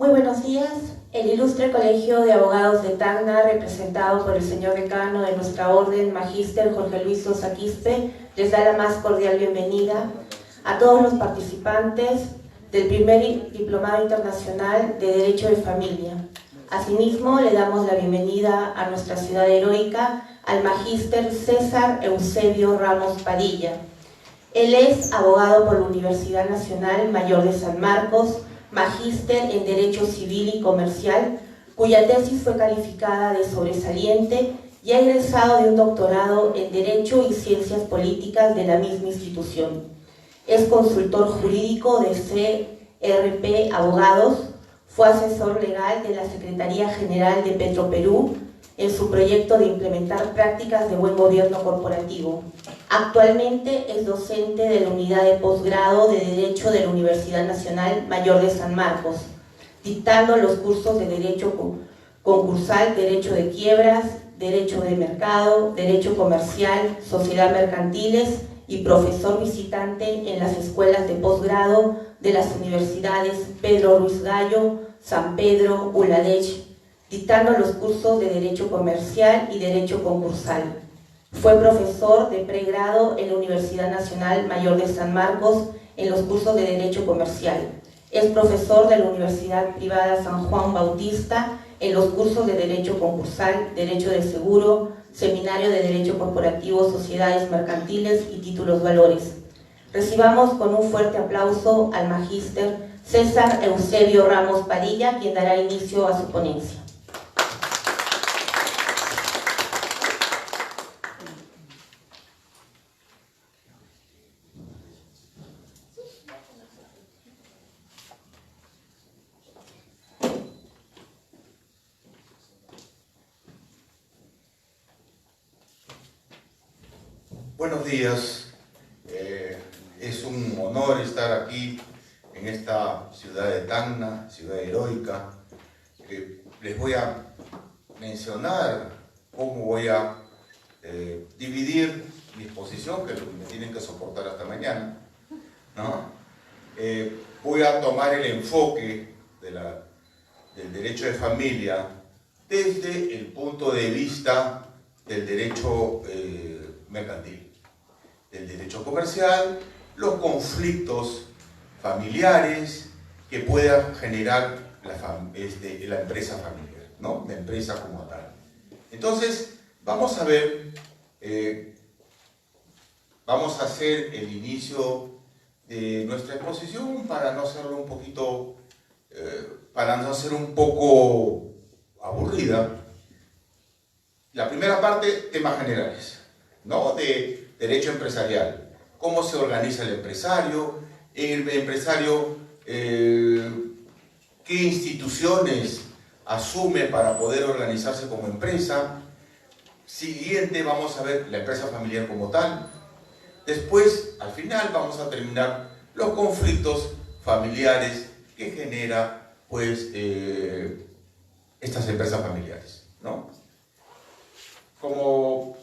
Muy buenos días. El ilustre Colegio de Abogados de Tacna, representado por el señor decano de nuestra orden, Magíster Jorge Luis Sosa Quispe, les da la más cordial bienvenida a todos los participantes del primer Diplomado Internacional de Derecho de Familia. Asimismo, le damos la bienvenida a nuestra ciudad heroica al Magíster César Eusebio Ramos Padilla. Él es abogado por la Universidad Nacional Mayor de San Marcos, magíster en Derecho Civil y Comercial, cuya tesis fue calificada de sobresaliente y ha egresado de un doctorado en Derecho y Ciencias Políticas de la misma institución. Es consultor jurídico de CRP Abogados, fue asesor legal de la Secretaría General de Petroperú en su proyecto de implementar prácticas de buen gobierno corporativo. Actualmente es docente de la Unidad de Posgrado de Derecho de la Universidad Nacional Mayor de San Marcos, dictando los cursos de Derecho Concursal, Derecho de Quiebras, Derecho de Mercado, Derecho Comercial, Sociedad Mercantiles y profesor visitante en las escuelas de posgrado de las universidades Pedro Ruiz Gallo, San Pedro, ULADECH, dictando los cursos de Derecho Comercial y Derecho Concursal. Fue profesor de pregrado en la Universidad Nacional Mayor de San Marcos en los cursos de Derecho Comercial. Es profesor de la Universidad Privada San Juan Bautista en los cursos de Derecho Concursal, Derecho de Seguro, Seminario de Derecho Corporativo, Sociedades Mercantiles y Títulos Valores. Recibamos con un fuerte aplauso al magíster César Eusebio Ramos Padilla, quien dará inicio a su ponencia. Buenos días, es un honor estar aquí en esta ciudad de Tacna, ciudad heroica. Les voy a mencionar cómo voy a dividir mi exposición, que me tienen que soportar hasta mañana, ¿no? Voy a tomar el enfoque del derecho de familia desde el punto de vista del derecho mercantil, del derecho comercial, los conflictos familiares que pueda generar la empresa familiar, ¿no? La empresa como tal. Entonces, vamos a ver, vamos a hacer el inicio de nuestra exposición para no hacerlo un poquito, para no ser un poco aburrida. La primera parte, temas generales, ¿no? De derecho empresarial, cómo se organiza el empresario, qué instituciones asume para poder organizarse como empresa. Siguiente, vamos a ver la empresa familiar como tal. Después, al final, vamos a terminar los conflictos familiares que genera, pues, estas empresas familiares, ¿no? Como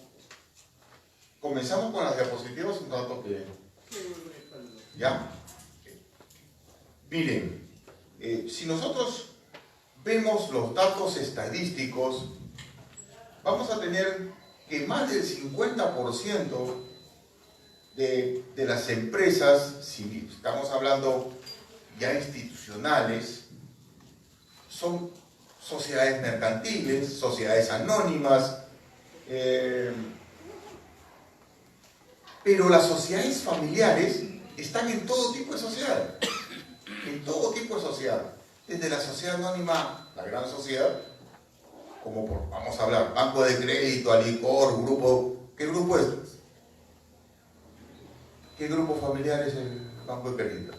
comenzamos con las diapositivas, un dato que... ¿Ya? Miren, si nosotros vemos los datos estadísticos, vamos a tener que más del 50% de las empresas, si estamos hablando ya institucionales, son sociedades mercantiles, sociedades anónimas, pero las sociedades familiares están en todo tipo de sociedad, en todo tipo de sociedad, desde la sociedad anónima, la gran sociedad, como vamos a hablar, Banco de Crédito, Alicor, grupo, ¿qué grupo es? ¿Qué grupo familiar es el Banco de Crédito?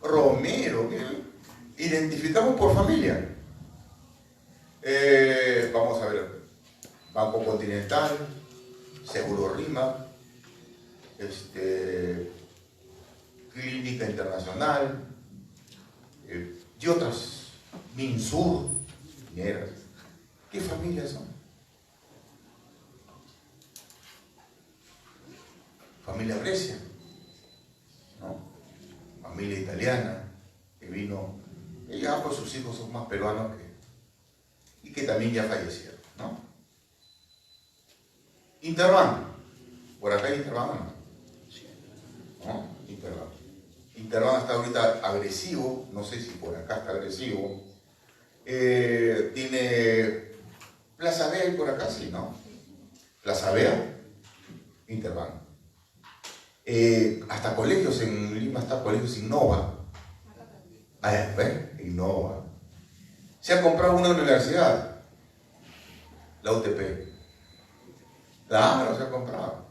Romero, miren, identificamos por familia. Vamos a ver, Banco Continental, Seguro Rima, Clínica Internacional, y otras, Minsur, mineras. ¿Qué familias son? familia Brescia, ¿no? Familia italiana, que vino, y ya pues sus hijos son más peruanos y que también ya fallecieron, ¿no? Interbank, por acá hay Interbank, ¿no? Interbank. Interbank está ahorita agresivo, no sé si por acá está agresivo. Tiene Plaza Vea y por acá sí, ¿no? Plaza Vea, Interbank. Hasta colegios en Lima, hasta colegios Innova. Innova. Se ha comprado una universidad, la UTP. Claro, se ha comprado.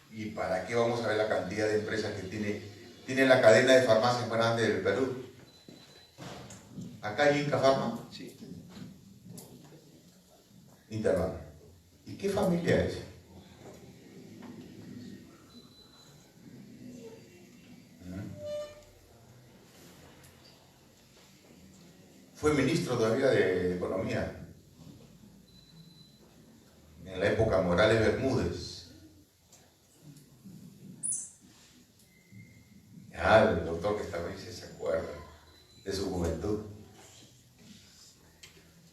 ¿Y para qué vamos a ver la cantidad de empresas que tiene la cadena de farmacias más grande del Perú? ¿Acá hay Inca Pharma? Sí. Interbank. ¿Y qué familia es? Fue ministro todavía de Economía en la época Morales Bermúdez. Ya, el doctor que estaba ahí se acuerda de su juventud.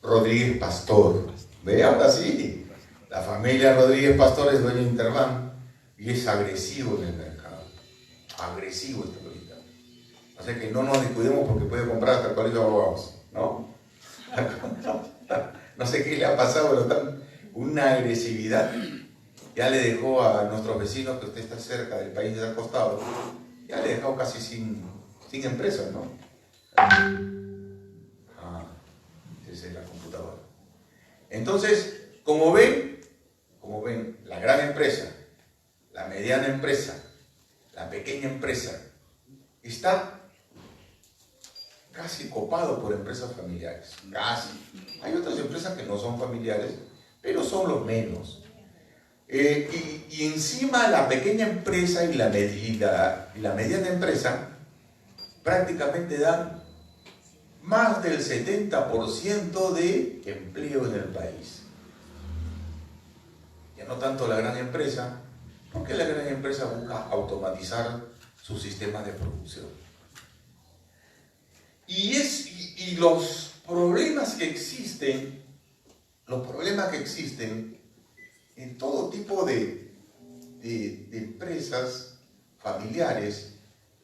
Rodríguez Pastor. Ve, ahora sí. La familia Rodríguez Pastor es dueño de Interbank y es agresivo en el mercado. Agresivo este ahorita. O sea que no nos descuidemos porque puede comprar hasta el colegio de abogados, ¿no? No sé qué le ha pasado, pero está una agresividad. Ya le dejó a nuestros vecinos, que usted está cerca del país de al costado, ya le dejó casi sin empresas, ¿no? Esa es la computadora. Entonces, como ven, la gran empresa, la mediana empresa, la pequeña empresa, está casi copado por empresas familiares, casi. Hay otras empresas que no son familiares, pero son los menos. Y encima la pequeña empresa y la mediana empresa prácticamente dan más del 70% de empleo en el país. Ya no tanto la gran empresa, porque la gran empresa busca automatizar sus sistemas de producción. Y los problemas que existen en todo tipo de empresas familiares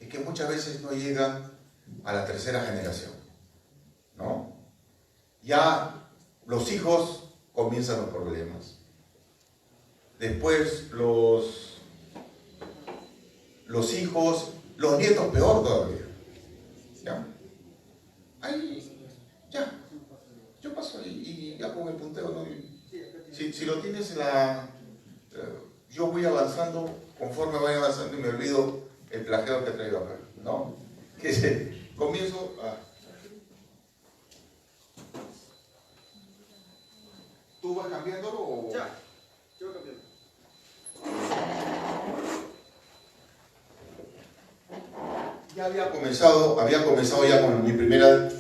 es que muchas veces no llegan a la tercera generación, ¿no? Ya los hijos comienzan los problemas. Después los hijos, los nietos peor todavía. ¿Ya? Ahí, ya. Yo paso y ya con el punteo, ¿no? Si lo tienes, yo voy avanzando, conforme voy avanzando y me olvido el plagiador que traigo acá, ¿no? Comienzo a... ¿Tú vas cambiándolo o...? Ya, yo voy cambiando. Ya había comenzado ya con mi primera...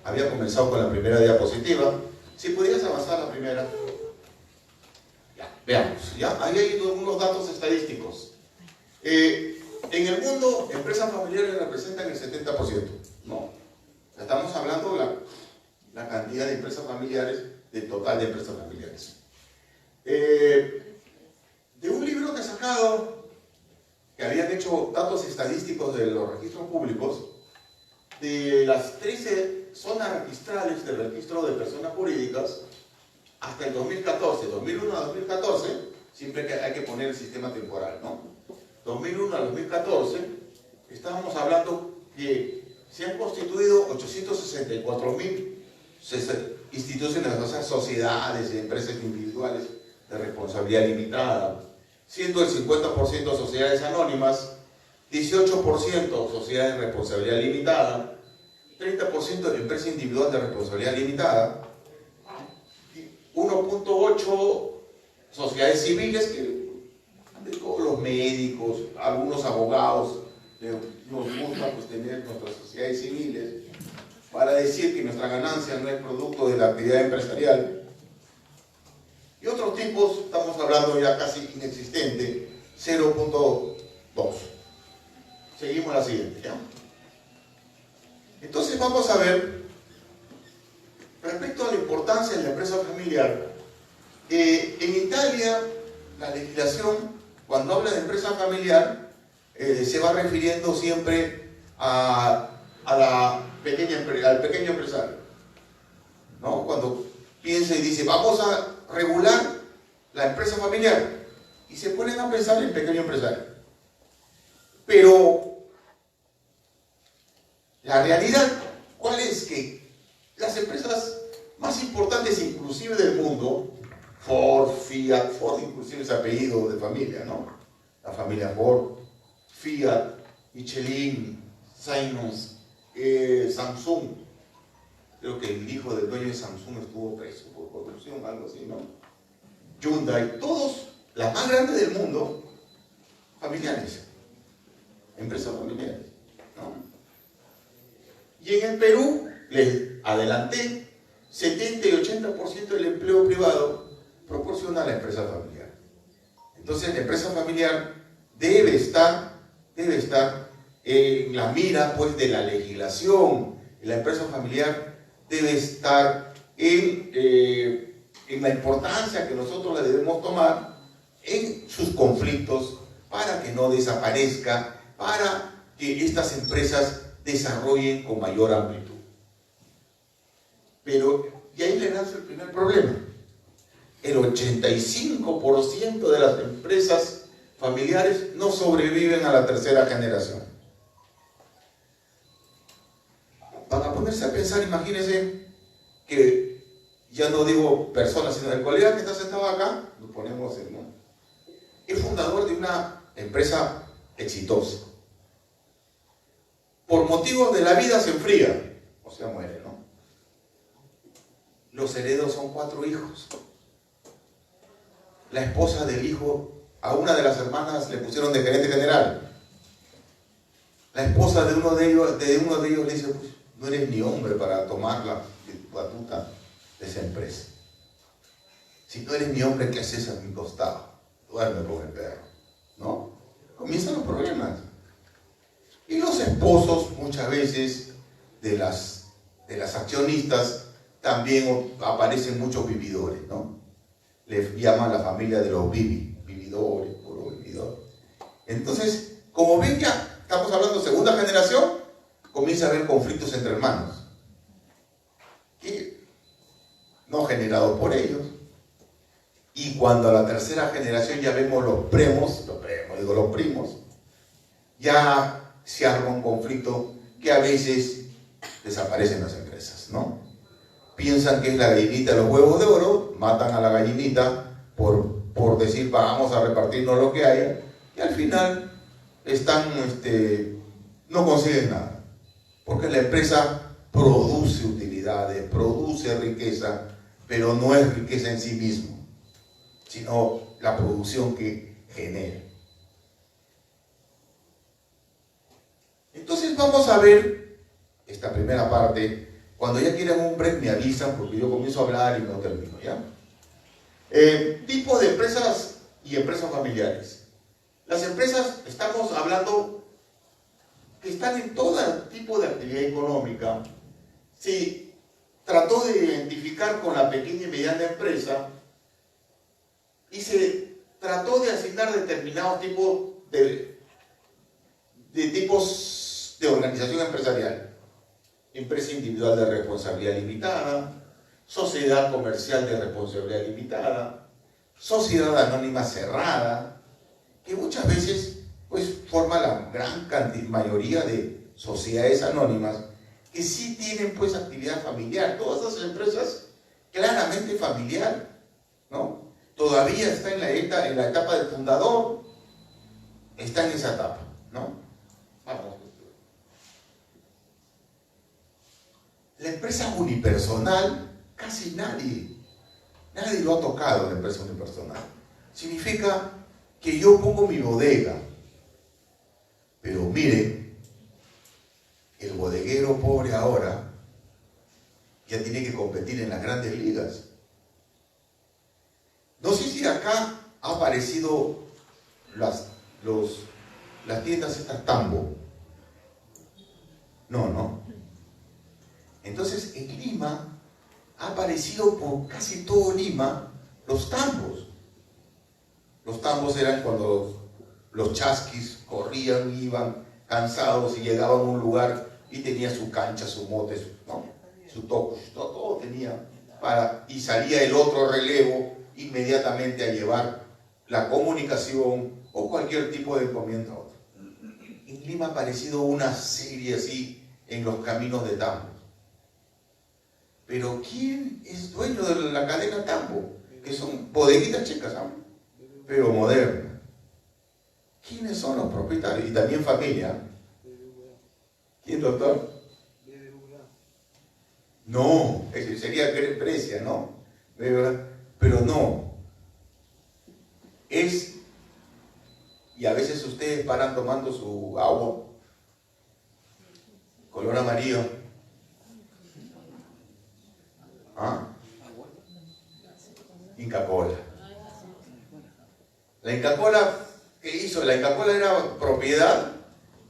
Había comenzado con la primera diapositiva. Si pudieras avanzar la primera. Ya, veamos. Ya, ahí hay algunos datos estadísticos. En el mundo, empresas familiares representan el 70%. No. Estamos hablando de la cantidad de empresas familiares, del total de empresas familiares. De un libro que he sacado, que habían hecho datos estadísticos de los registros públicos, de las 13 zonas registrales del registro de personas jurídicas, hasta el 2014, 2001 a 2014, siempre que hay que poner el sistema temporal, ¿no? 2001 a 2014, estábamos hablando que se han constituido 864.000 instituciones, o sea, sociedades y empresas individuales de responsabilidad limitada, siendo el 50% sociedades anónimas, 18% sociedades de responsabilidad limitada, 30% de empresa individual de responsabilidad limitada, 1.8 sociedades civiles, que de todos los médicos, algunos abogados, nos gusta pues, tener nuestras sociedades civiles para decir que nuestra ganancia no es producto de la actividad empresarial. Y otro tipo tipos, estamos hablando ya casi inexistente, 0.2. Seguimos la siguiente, ¿ya? Entonces vamos a ver, respecto a la importancia de la empresa familiar, en Italia, la legislación, cuando habla de empresa familiar, se va refiriendo siempre al pequeño empresario, ¿no? Cuando piensa y dice, vamos a regular la empresa familiar, y se ponen a pensar en el pequeño empresario. Pero la realidad, ¿cuál es? Que las empresas más importantes inclusive del mundo, Ford, Fiat, Ford inclusive es apellido de familia, ¿no? La familia Ford, Fiat, Michelin, Siemens, Samsung. Creo que el hijo del dueño de Samsung estuvo preso por corrupción, algo así, ¿no? Hyundai, todos, las más grandes del mundo, familiares, empresas familiares, ¿no? Y en el Perú, les adelanté, 70 y 80% del empleo privado proporciona a la empresa familiar. Entonces la empresa familiar debe estar en la mira, pues, de la legislación. La empresa familiar debe estar en la importancia que nosotros le debemos tomar en sus conflictos para que no desaparezca, para que estas empresas desarrollen con mayor amplitud. Pero, y ahí le lanzo el primer problema. El 85% de las empresas familiares no sobreviven a la tercera generación. Para ponerse a pensar, imagínense que, ya no digo personas, sino el colega que está sentado acá, lo ponemos en, ¿no? Es fundador de una empresa exitosa. Por motivos de la vida se enfría, o sea, muere, ¿no? Los herederos son 4 hijos. La esposa del hijo, a una de las hermanas le pusieron de gerente general. La esposa de uno de ellos le dice, pues, no eres ni hombre para tomar la batuta de esa empresa. Si no eres mi hombre, ¿qué haces a mi costado? Duerme con el perro, ¿no? Comienzan los problemas. Y los esposos, muchas veces, de las accionistas, también aparecen muchos vividores, ¿no? Les llaman la familia de los vividores, puro vividor. Entonces, como ven, ya estamos hablando de segunda generación, comienza a haber conflictos entre hermanos, que no generados por ellos. Y cuando a la tercera generación ya vemos los primos, ya se arma un conflicto que a veces desaparecen las empresas, ¿no? Piensan que es la gallinita de los huevos de oro, matan a la gallinita por decir vamos a repartirnos lo que haya, y al final no consiguen nada, porque la empresa produce utilidades, produce riqueza, pero no es riqueza en sí mismo, sino la producción que genera. Entonces vamos a ver esta primera parte. Cuando ya quieran un break me avisan, porque yo comienzo a hablar y no termino, ¿ya? Tipo de empresas y empresas familiares. Las empresas, estamos hablando que están en todo tipo de actividad económica. Se trató de identificar con la pequeña y mediana empresa y se trató de asignar determinados tipos de organización empresarial. Empresa individual de responsabilidad limitada, sociedad comercial de responsabilidad limitada, sociedad anónima cerrada, que muchas veces pues forma la gran mayoría de sociedades anónimas que sí tienen pues actividad familiar. Todas esas empresas claramente familiar, ¿no? Todavía está en la etapa del fundador, está en esa etapa, ¿no? Vamos. La empresa unipersonal, casi nadie lo ha tocado, la empresa unipersonal. Significa que yo pongo mi bodega, pero miren, el bodeguero pobre ahora ya tiene que competir en las grandes ligas. No sé si acá ha aparecido las tiendas estas Tambo. No. Entonces en Lima ha aparecido por casi todo Lima los tambos. Los tambos eran cuando los chasquis corrían, iban cansados y llegaban a un lugar y tenía su cancha, su mote, ¿no? Su toco, todo tenía y salía el otro relevo inmediatamente a llevar la comunicación o cualquier tipo de encomienda a otro. En Lima ha aparecido una serie así en los caminos de tambos. Pero ¿quién es dueño de la cadena Tambo? Que son bodeguitas chicas, ¿sabes? Pero modernas. ¿Quiénes son los propietarios? Y también familia. ¿Quién, doctor? No, sería Grecia, ¿no? Pero no. Y a veces ustedes paran tomando su agua, color amarillo. ¿Ah? Inca Kola. La Inca Kola, ¿qué hizo? La Inca Kola era propiedad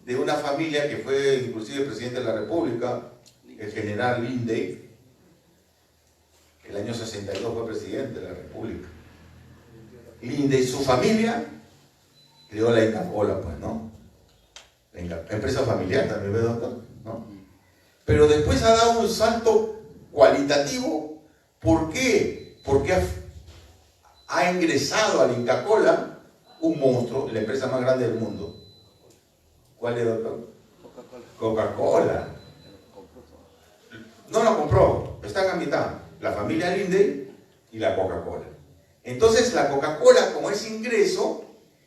de una familia que fue inclusive presidente de la República, el general Lindey. El año 62 fue presidente de la República. Lindey, su familia, creó la Inca Kola, pues, ¿no? La empresa familiar también, ¿ve, doctor? ¿No? Pero después ha dado un salto cualitativo. ¿Por qué? Porque ha ingresado a la Inca Kola un monstruo, la empresa más grande del mundo. ¿Cuál es, doctor? Coca-Cola. No la compró, están a mitad. La familia Lindey y la Coca-Cola. Entonces la Coca-Cola, como es ingreso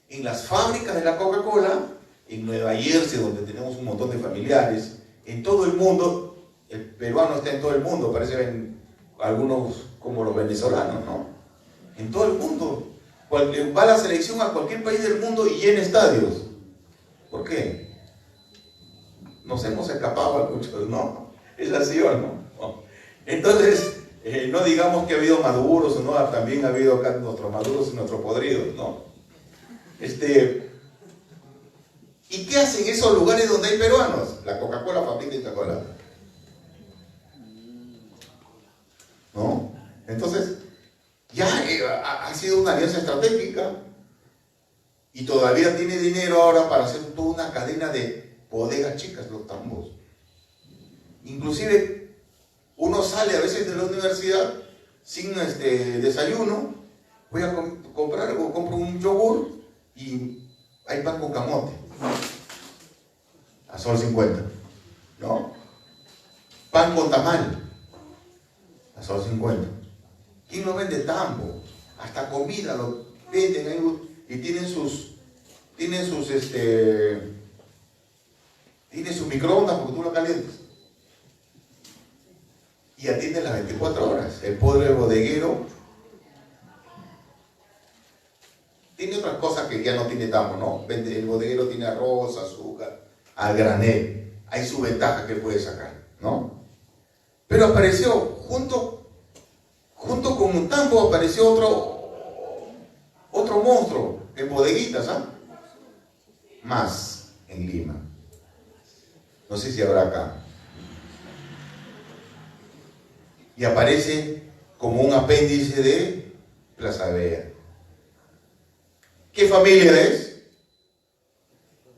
en las fábricas de la Coca-Cola, en Nueva Jersey, donde tenemos un montón de familiares, en todo el mundo, el peruano está en todo el mundo, parecen algunos como los venezolanos, ¿no? En todo el mundo. Va la selección a cualquier país del mundo y llena estadios. ¿Por qué? Nos hemos escapado a muchos, ¿no? ¿Es así o no? No. Entonces, no digamos que ha habido maduros, ¿no? También ha habido acá nuestros maduros y nuestros podridos, ¿no? ¿Y qué hacen esos lugares donde hay peruanos? La Coca-Cola fabrica Coca-Cola. ¿No? Entonces, ya ha sido una alianza estratégica y todavía tiene dinero ahora para hacer toda una cadena de bodegas chicas, los tambos. Inclusive, uno sale a veces de la universidad sin desayuno, voy a comprar algo, compro un yogur y hay pan con camote a sol 50, ¿no? Pan con tamal a sol 50. ¿Quién lo vende? Tambo. Hasta comida lo venden ahí y tienen sus microondas porque tú lo calientas y atienden las 24 horas. El pobre bodeguero tiene otras cosas que ya no tiene Tambo, ¿no? El bodeguero tiene arroz, azúcar, al granel. Hay su ventaja que puede sacar, ¿no? Pero apareció, junto con Tambo, apareció otro monstruo en bodeguitas, ¿ah? Más en Lima. No sé si habrá acá. Y aparece como un apéndice de Plaza Vea. ¿Qué familia es?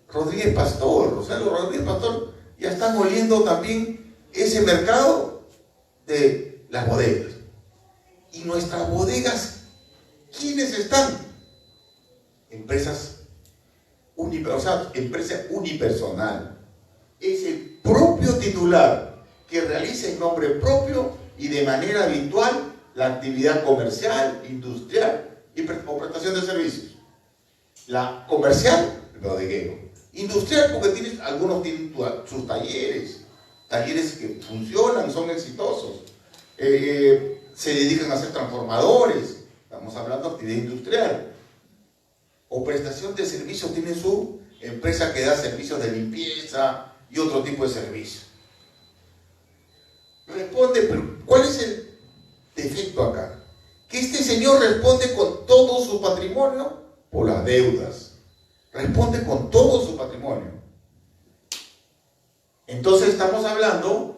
Rodríguez Pastor. O sea, los Rodríguez Pastor ya están oliendo también ese mercado de las bodegas. Y nuestras bodegas, ¿quiénes están? Empresa unipersonal. Es el propio titular que realiza en nombre propio y de manera habitual la actividad comercial, industrial o prestación de servicios. La comercial, el bodeguero. Industrial, porque algunos tienen sus talleres que funcionan, son exitosos. Se dedican a ser transformadores. Estamos hablando de actividad industrial. O prestación de servicios, tiene su empresa que da servicios de limpieza y otro tipo de servicios. Responde, pero ¿cuál es el defecto acá? Que este señor responde con todo todo su patrimonio por las deudas. Responde con todo su patrimonio. Entonces estamos hablando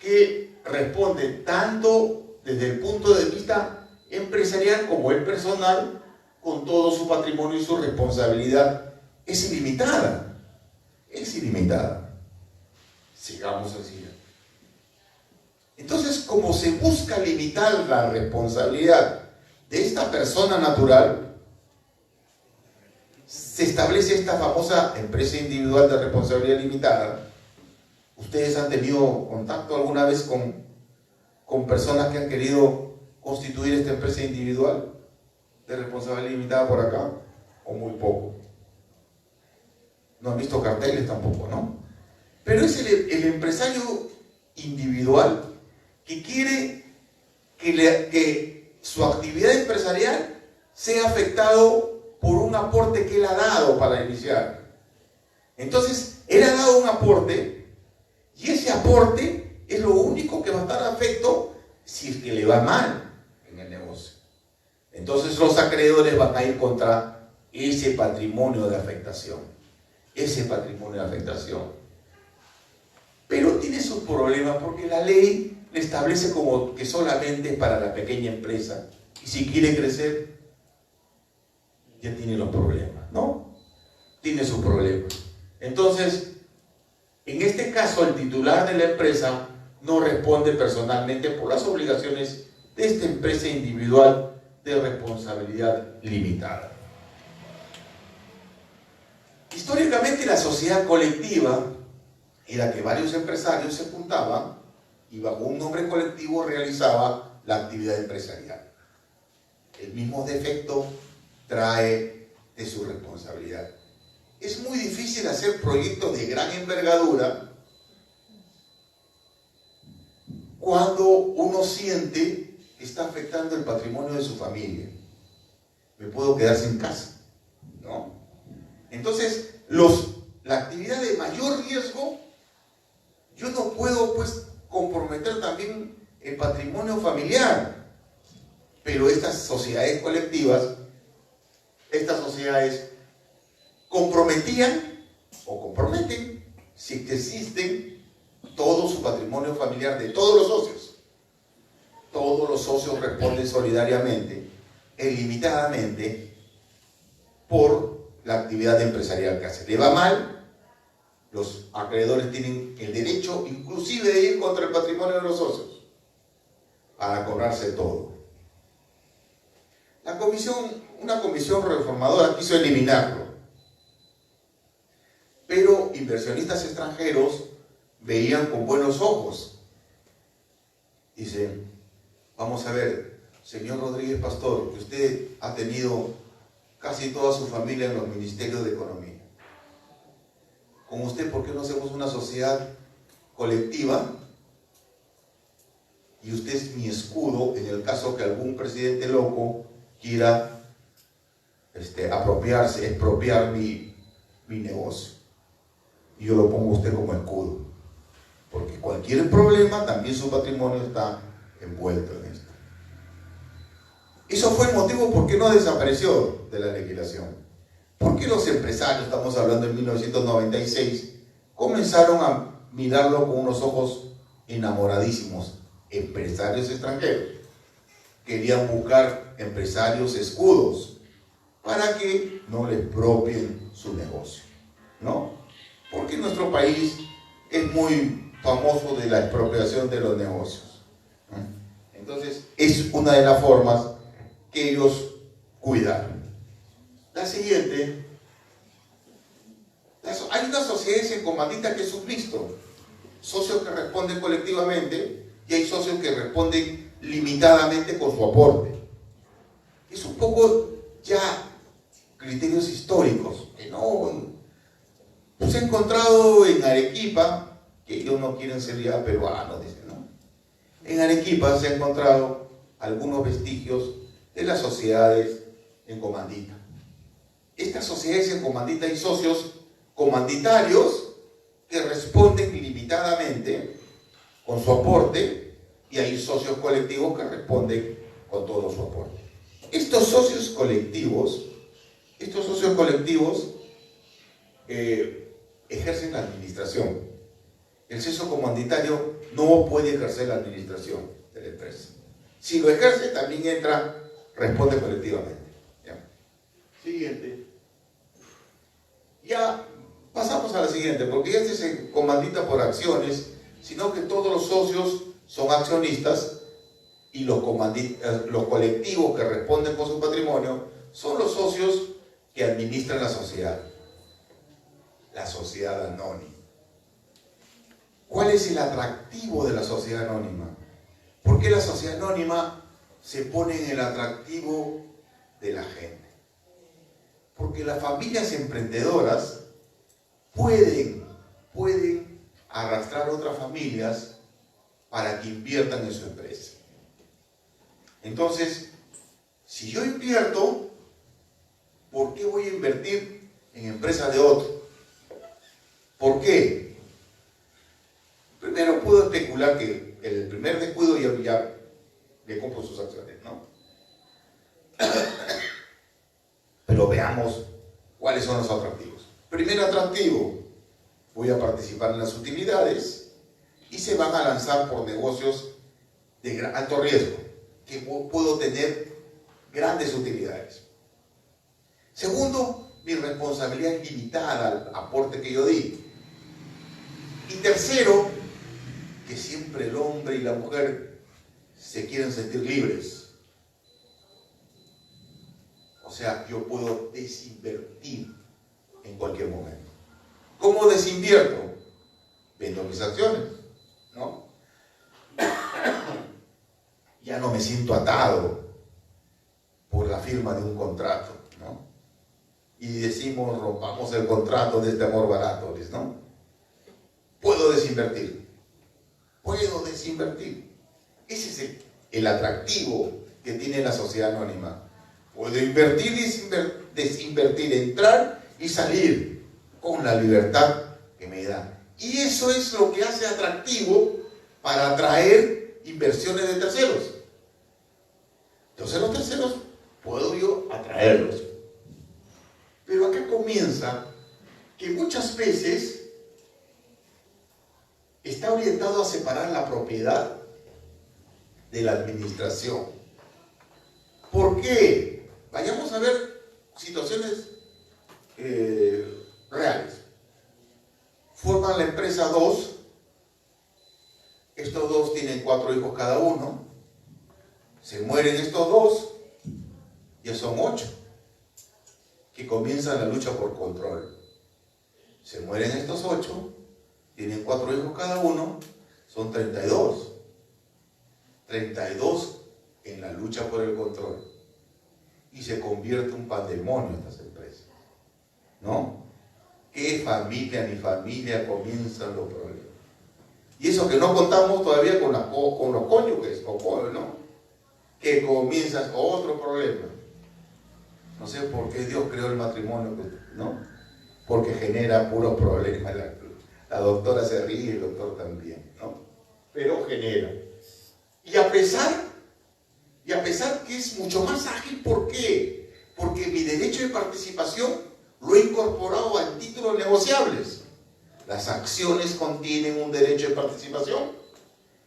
que responde tanto desde el punto de vista empresarial como el personal, con todo su patrimonio, y su responsabilidad es ilimitada. Es ilimitada. Sigamos así. Entonces, como se busca limitar la responsabilidad de esta persona natural, se establece esta famosa empresa individual de responsabilidad limitada. ¿Ustedes han tenido contacto alguna vez con personas que han querido constituir esta empresa individual de responsabilidad limitada por acá? ¿O muy poco? No han visto carteles tampoco, ¿no? Pero es el empresario individual que quiere que su actividad empresarial sea afectado por un aporte que él ha dado para iniciar. Entonces, él ha dado un aporte, y ese aporte es lo único que va a estar afecto si es que le va mal en el negocio. Entonces los acreedores van a ir contra ese patrimonio de afectación. Ese patrimonio de afectación. Pero tiene sus problemas porque la ley le establece como que solamente es para la pequeña empresa. Y si quiere crecer, ya tiene los problemas, ¿no? Tiene sus problemas. Entonces, en este caso, el titular de la empresa no responde personalmente por las obligaciones de esta empresa individual de responsabilidad limitada. Históricamente, la sociedad colectiva era que varios empresarios se juntaban y bajo un nombre colectivo realizaba la actividad empresarial. El mismo defecto trae de su responsabilidad. Es muy difícil hacer proyectos de gran envergadura cuando uno siente que está afectando el patrimonio de su familia. Me puedo quedar sin casa, ¿no? Entonces, la actividad de mayor riesgo, yo no puedo pues comprometer también el patrimonio familiar. Pero estas sociedades colectivas, estas sociedades comprometían o comprometen, si es que existen, todo su patrimonio familiar de todos los socios. Todos los socios responden solidariamente, ilimitadamente, por la actividad empresarial que hace. Le va mal, los acreedores tienen el derecho inclusive de ir contra el patrimonio de los socios para cobrarse todo. Una comisión reformadora quiso eliminarlo, pero inversionistas extranjeros veían con buenos ojos. Dicen, vamos a ver, señor Rodríguez Pastor, que usted ha tenido casi toda su familia en los ministerios de Economía. Con usted, ¿por qué no hacemos una sociedad colectiva? Y usted es mi escudo en el caso que algún presidente loco quiera expropiar mi negocio. Y yo lo pongo a usted como escudo. Porque cualquier problema, también su patrimonio está envuelto en esto. Eso fue el motivo por qué no desapareció de la legislación. Porque los empresarios, estamos hablando en 1996, comenzaron a mirarlo con unos ojos enamoradísimos. Empresarios extranjeros querían buscar empresarios escudos para que no les expropien su negocio, ¿no? Porque nuestro país es muy famoso de la expropiación de los negocios, ¿no? Entonces, es una de las formas que ellos cuidaron. La siguiente, hay unas sociedades en comandita que es un mixto, socios que responden colectivamente y hay socios que responden limitadamente con su aporte. Es un poco ya criterios históricos que no se ha encontrado en Arequipa, que ellos no quieren ser ya peruanos, dicen, ¿no? En Arequipa se han encontrado algunos vestigios de las sociedades en comandita. Estas sociedades en comandita hay socios comanditarios que responden ilimitadamente con su aporte y hay socios colectivos que responden con todo su aporte. Estos socios colectivos, ejercen la administración. El ceso comanditario no puede ejercer la administración de la empresa. Si lo ejerce, también responde colectivamente. ¿Ya? Siguiente. Ya pasamos a la siguiente, porque ya se comandita por acciones, sino que todos los socios son accionistas y los colectivos que responden por su patrimonio son los socios que administran la sociedad anónima. ¿Cuál es el atractivo de la sociedad anónima? ¿Por qué la sociedad anónima se pone en el atractivo de la gente? Porque las familias emprendedoras pueden arrastrar a otras familias para que inviertan en su empresa. Entonces, si yo invierto, ¿por qué voy a invertir en empresas de otro? ¿Por qué? Primero puedo especular que el primer descuido ya le compro sus acciones, ¿no? Pero veamos cuáles son los atractivos. Primer atractivo, voy a participar en las utilidades y se van a lanzar por negocios de alto riesgo, que puedo tener grandes utilidades. Segundo, mi responsabilidad es limitada al aporte que yo di. Y tercero, que siempre el hombre y la mujer se quieren sentir libres. O sea, yo puedo desinvertir en cualquier momento. ¿Cómo desinvierto? Vendo mis acciones, ¿no? Ya no me siento atado por la firma de un contrato, ¿no? Y decimos, rompamos el contrato de este amor barato, ¿no? Puedo desinvertir. Ese es el atractivo que tiene la sociedad anónima. Puedo invertir, desinvertir, entrar y salir con la libertad que me da. Y eso es lo que hace atractivo para atraer inversiones de terceros. Entonces los terceros puedo yo atraerlos. Pero acá comienza que muchas veces está orientado a separar la propiedad de la administración. ¿Por qué? Vayamos a ver situaciones reales. Forman la empresa dos. Estos dos tienen 4 hijos cada uno. Se mueren estos dos. Ya son 8. Que comienzan la lucha por control. Se mueren estos 8. Tienen 4 hijos cada uno. Son 32. 32 en la lucha por el control. Y se convierte en un pandemonio estas empresas, ¿no? ¿Qué familia ni familia comienzan los problemas? Y eso que no contamos todavía con los cónyuges, ¿no? Que comienzan otro problema. No sé por qué Dios creó el matrimonio, ¿no? Porque genera puros problemas. La doctora se ríe, el doctor también, ¿no? Pero genera. Y a pesar que es mucho más ágil, ¿por qué? Porque mi derecho de participación lo he incorporado a títulos negociables. Las acciones contienen un derecho de participación,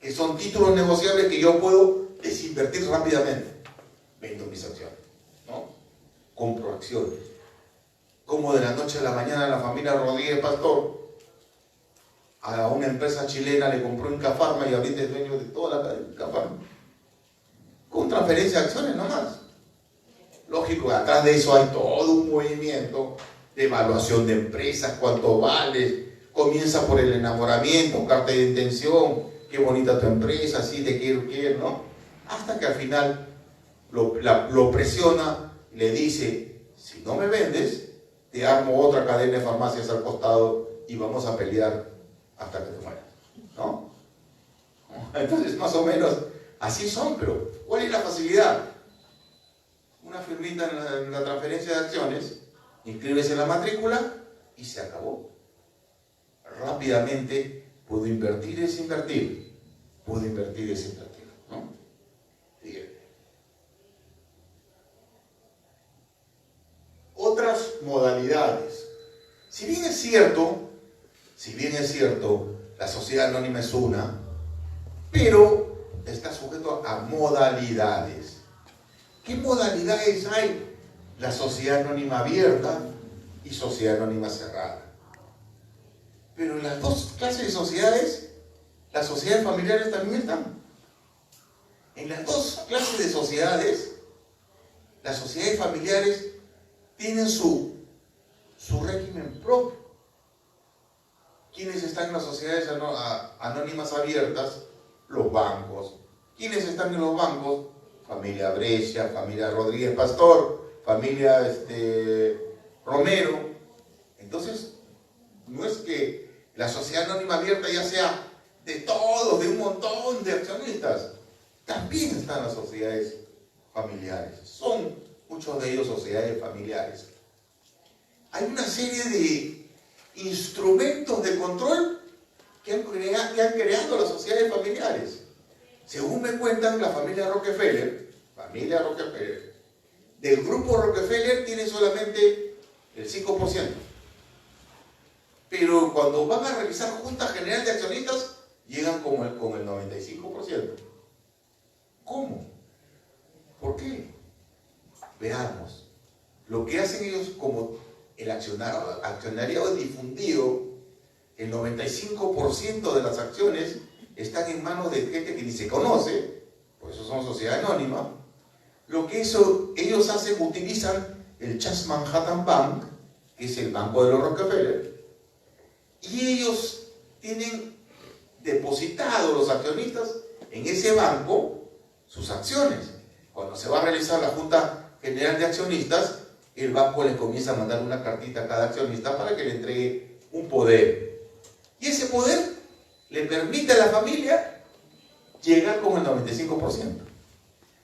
que son títulos negociables que yo puedo desinvertir rápidamente. Vendo mis acciones, ¿no? Compro acciones. Como de la noche a la mañana la familia Rodríguez Pastor a una empresa chilena le compró Incafarma y ahorita es dueño de toda la cadena Incafarma. Con transferencia de acciones nomás. Lógico, atrás de eso hay todo un movimiento de evaluación de empresas, cuánto vales, comienza por el enamoramiento, carta de intención, qué bonita tu empresa, sí, te quiero, ¿no? Hasta que al final lo presiona y le dice, si no me vendes, te armo otra cadena de farmacias al costado y vamos a pelear hasta que te mueras, ¿no? Entonces, más o menos, así son, pero ¿cuál es la facilidad? Una firmita en la transferencia de acciones, inscribes en la matrícula y se acabó. Rápidamente puedo invertir y desinvertir. Puedo invertir y desinvertir, ¿no? Siguiente. modalidades. Si bien es cierto, la sociedad anónima es una, pero está sujeto a modalidades. ¿Qué modalidades hay? La sociedad anónima abierta y sociedad anónima cerrada. Pero en las dos clases de sociedades, las sociedades familiares también están. En las dos clases de sociedades, las sociedades familiares tienen su régimen propio. ¿Quiénes están en las sociedades anónimas abiertas? Los bancos. ¿Quiénes están en los bancos? Familia Brescia, familia Rodríguez Pastor, familia Romero. Entonces, no es que la sociedad anónima abierta ya sea de todos, de un montón de accionistas. También están las sociedades familiares. Son muchos de ellos sociedades familiares. Hay una serie de instrumentos de control que han creado las sociedades familiares. Según me cuentan, la familia Rockefeller, del grupo Rockefeller tiene solamente el 5%. Pero cuando van a revisar Junta General de Accionistas, llegan con el 95%. ¿Cómo? ¿Por qué? Veamos. Lo que hacen ellos, como el accionariado difundido, el 95% de las acciones están en manos de gente que ni se conoce, por eso son sociedad anónima. Lo que ellos hacen, utilizan el Chase Manhattan Bank, que es el banco de los Rockefeller, y ellos tienen depositado los accionistas en ese banco sus acciones. Cuando se va a realizar la Junta General de Accionistas, el banco les comienza a mandar una cartita a cada accionista para que le entregue un poder. Y ese poder le permite a la familia llegar con el 95%.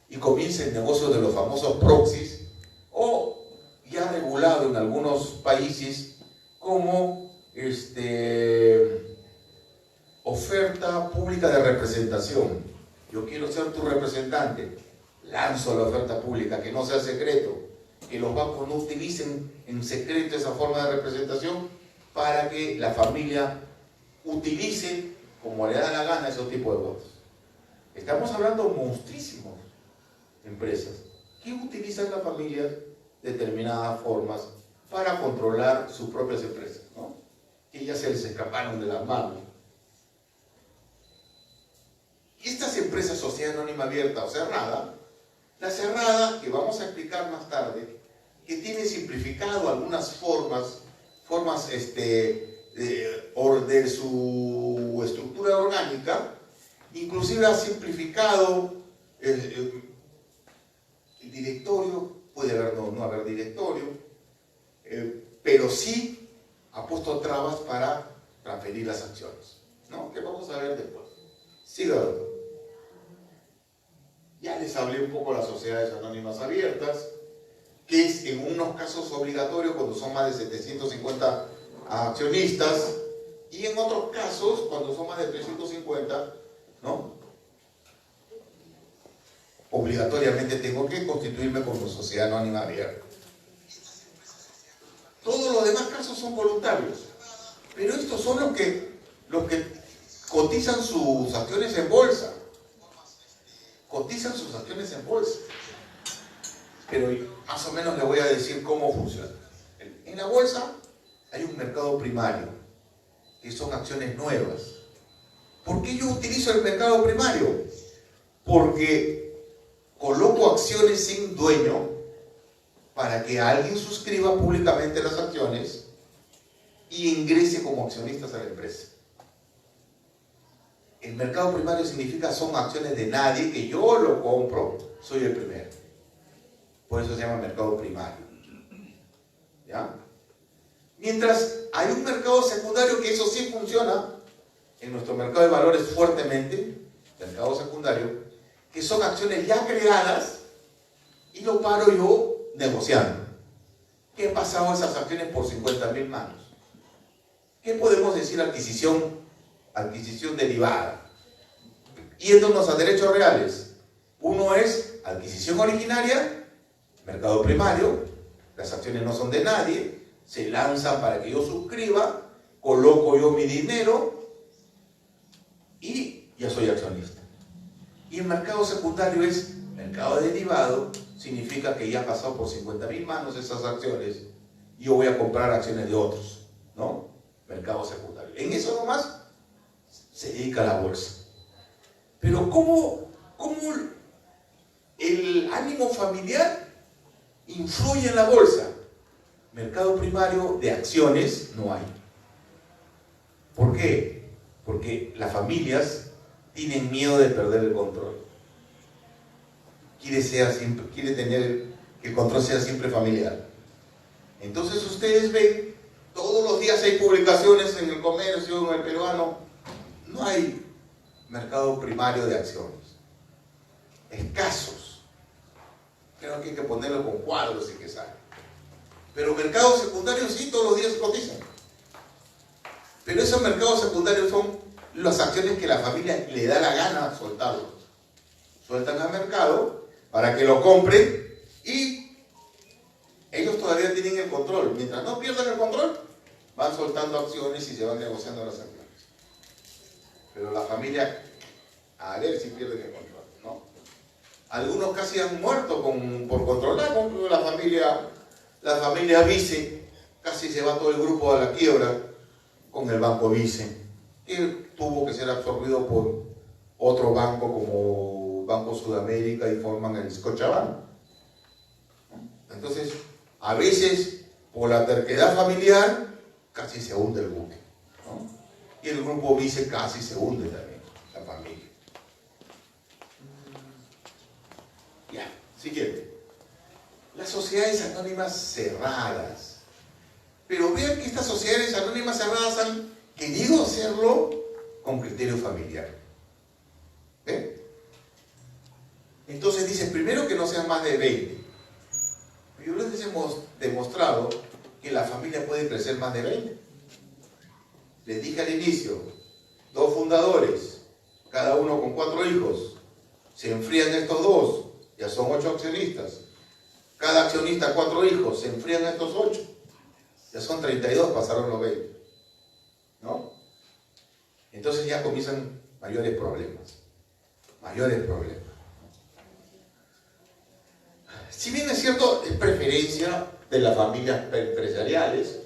Y comienza el negocio de los famosos proxies, o ya regulado en algunos países como oferta pública de representación. Yo quiero ser tu representante, lanzo la oferta pública, que no sea secreto, que los bancos no utilicen en secreto esa forma de representación para que la familia utilice como le da la gana esos tipos de votos. Estamos hablando de monstruísimas empresas que utilizan las familias determinadas formas para controlar sus propias empresas, ¿no? Que ya se les escaparon de las manos. Estas empresas, sociedad anónima abierta o cerrada, la cerrada, que vamos a explicar más tarde, que tiene simplificado algunas formas de su estructura orgánica, inclusive ha simplificado el directorio, puede haber no haber directorio, pero sí ha puesto trabas para transferir las acciones, ¿no? Que vamos a ver después. Siga, doctor. Ya les hablé un poco de las sociedades anónimas abiertas, que es en unos casos obligatorio cuando son más de 750 accionistas, y en otros casos cuando son más de 350, ¿no? Obligatoriamente tengo que constituirme como sociedad anónima abierta. Todos los demás casos son voluntarios, pero estos son los que cotizan sus acciones en bolsa. Cotizan sus acciones en bolsa. Pero más o menos les voy a decir cómo funciona. En la bolsa hay un mercado primario, que son acciones nuevas. ¿Por qué yo utilizo el mercado primario? Porque coloco acciones sin dueño para que alguien suscriba públicamente las acciones y ingrese como accionistas a la empresa. El mercado primario significa son acciones de nadie, que yo lo compro, soy el primero. Por eso se llama mercado primario. ¿Ya? Mientras hay un mercado secundario, que eso sí funciona en nuestro mercado de valores fuertemente, mercado secundario, que son acciones ya creadas y lo paro yo negociando. ¿Qué ha pasado esas acciones por 50.000 manos? ¿Qué podemos decir adquisición derivada? Yéndonos a derechos reales. Uno es adquisición originaria, mercado primario, las acciones no son de nadie, se lanzan para que yo suscriba, coloco yo mi dinero y ya soy accionista. Y el mercado secundario es mercado derivado, significa que ya ha pasado por 50.000 manos esas acciones y yo voy a comprar acciones de otros, ¿no? Mercado secundario. En eso nomás se dedica la bolsa. Pero ¿cómo el ánimo familiar influye en la bolsa? Mercado primario de acciones no hay. ¿Por qué? Porque las familias tienen miedo de perder el control. Quiere tener que el control sea siempre familiar. Entonces ustedes ven, todos los días hay publicaciones en el comercio, en el peruano, no hay mercado primario de acciones. Escasos. Creo que hay que ponerlo con cuadros y que sale. Pero mercados secundarios sí, todos los días se cotizan. Pero esos mercados secundarios son las acciones que la familia le da la gana soltarlos. Sueltan al mercado para que lo compren y ellos todavía tienen el control. Mientras no pierdan el control, van soltando acciones y se van negociando las acciones. Pero la familia, a ver si pierden el control, ¿no? Algunos casi han muerto por controlar, como la familia Vice, casi se va todo el grupo a la quiebra con el banco Vice, que tuvo que ser absorbido por otro banco como Banco Sudamérica y forman el Scotiabank. Entonces, a veces, por la terquedad familiar, casi se hunde el buque, ¿no? Y el grupo Vice casi se hunde también, la familia. Ya, siguiente. Las sociedades anónimas cerradas. Pero vean que estas sociedades anónimas cerradas han querido hacerlo con criterio familiar. ¿Ven? Entonces dicen, primero que no sean más de 20. Yo les hemos demostrado que la familia puede crecer más de 20. Les dije al inicio, 2 fundadores, cada uno con 4 hijos. Se enfrían estos 2, ya son 8 accionistas. Cada accionista 4 hijos, se enfrían estos 8. Ya son 32, pasaron los 20. ¿No? Entonces ya comienzan mayores problemas. Mayores problemas. Si bien es cierto, es preferencia de las familias empresariales,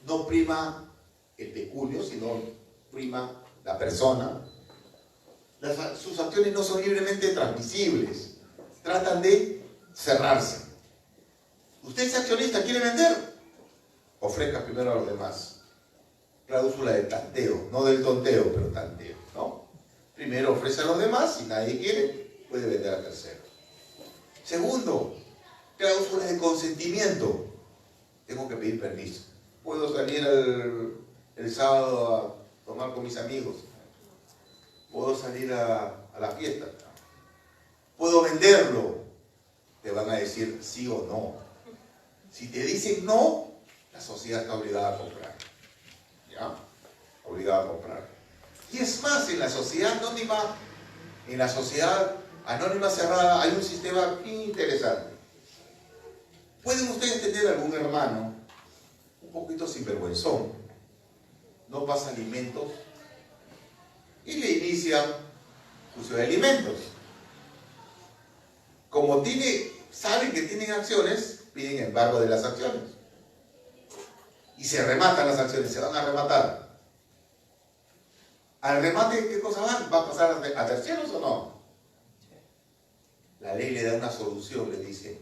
no prima el peculio, sino prima la persona. Sus acciones no son libremente transmisibles. Tratan de cerrarse. Usted es accionista, ¿quiere vender? Ofrezca primero a los demás. Cláusula de tanteo, no del tonteo, pero tanteo, ¿no? Primero ofrece a los demás, si nadie quiere, puede vender a terceros. Segundo, cláusula de consentimiento. Tengo que pedir permiso. Puedo salir el sábado a tomar con mis amigos. Puedo salir a la fiesta. Puedo venderlo. Te van a decir sí o no. Si te dicen no, la sociedad está obligada a comprar. ¿Ya? Obligada a comprar. Y es más, en la sociedad anónima cerrada, hay un sistema interesante. ¿Pueden ustedes tener algún hermano un poquito sinvergüenzón? No pasa alimentos y le inicia juicio de alimentos. Como saben que tienen acciones, piden embargo de las acciones. Y se rematan las acciones, se van a rematar. ¿Al remate qué cosa van? ¿Va a pasar a terceros o no? La ley le da una solución, le dice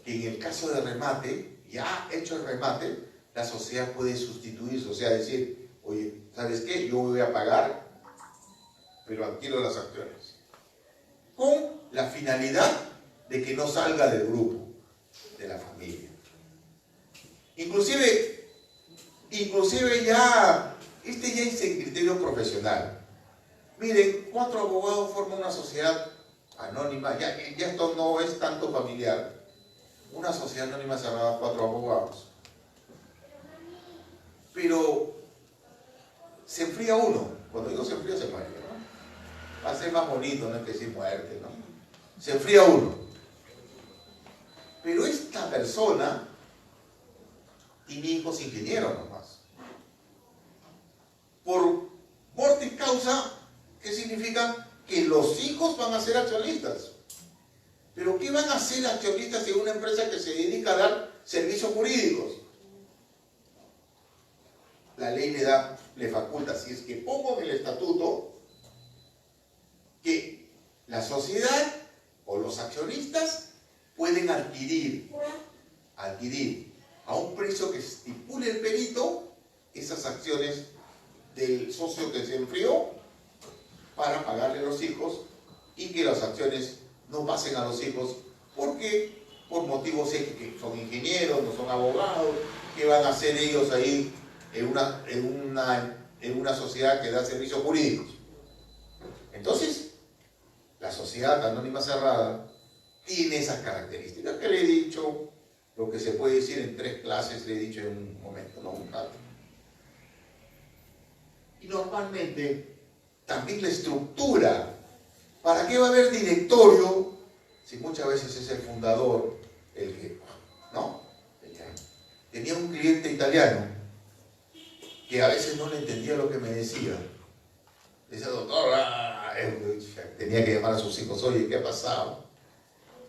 que en el caso de remate, ya hecho el remate, la sociedad puede sustituirse, o sea, decir, oye, ¿sabes qué? Yo voy a pagar, pero adquiero las acciones. Con la finalidad de que no salga del grupo, de la familia. Inclusive ya es el criterio profesional. Miren, 4 abogados forman una sociedad anónima, ya esto no es tanto familiar. Una sociedad anónima cerrada, 4 abogados. Pero se enfría uno. Cuando digo se enfría, se muere, ¿no? Va a ser más bonito, no es que decir muerte, ¿no? Se enfría uno. Pero esta persona y mi hijo es ingeniero nomás. Por mortis causa, ¿qué significa? Que los hijos van a ser accionistas. ¿Pero qué van a ser accionistas en una empresa que se dedica a dar servicios jurídicos? La ley le faculta, si es que pongo en el estatuto, que la sociedad o los accionistas pueden adquirir a un precio que estipule el perito esas acciones del socio que se enfrió para pagarle a los hijos y que las acciones no pasen a los hijos porque por motivos que son ingenieros, no son abogados, ¿qué van a hacer ellos ahí en una sociedad que da servicios jurídicos? Entonces, la sociedad anónima cerrada tiene esas características que le he dicho, lo que se puede decir en 3 clases, le he dicho en un momento, no un rato. Y normalmente, también la estructura. ¿Para qué va a haber directorio si muchas veces es el fundador el que, no? Tenía un cliente italiano que a veces no le entendía lo que me decía. Decía, doctor, tenía que llamar a sus hijos, oye, ¿qué ha pasado?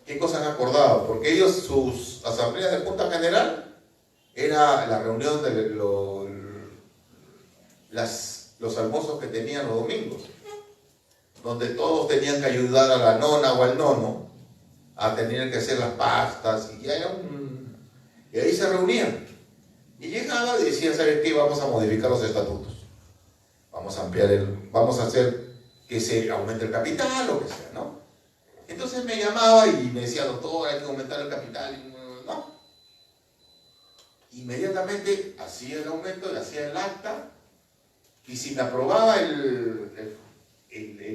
¿Qué cosas han acordado? Porque ellos, sus asambleas de Junta General, era la reunión de los almuerzos que tenían los domingos, donde todos tenían que ayudar a la nona o al nono a tener que hacer las pastas, y ahí se reunían. Y llegaba y decía, ¿sabes qué? Vamos a modificar los estatutos. Vamos a ampliar vamos a hacer que se aumente el capital, o que sea, ¿no? Entonces me llamaba y me decía, doctor, hay que aumentar el capital, ¿no? Inmediatamente hacía el aumento y hacía el acta, y si me aprobaba el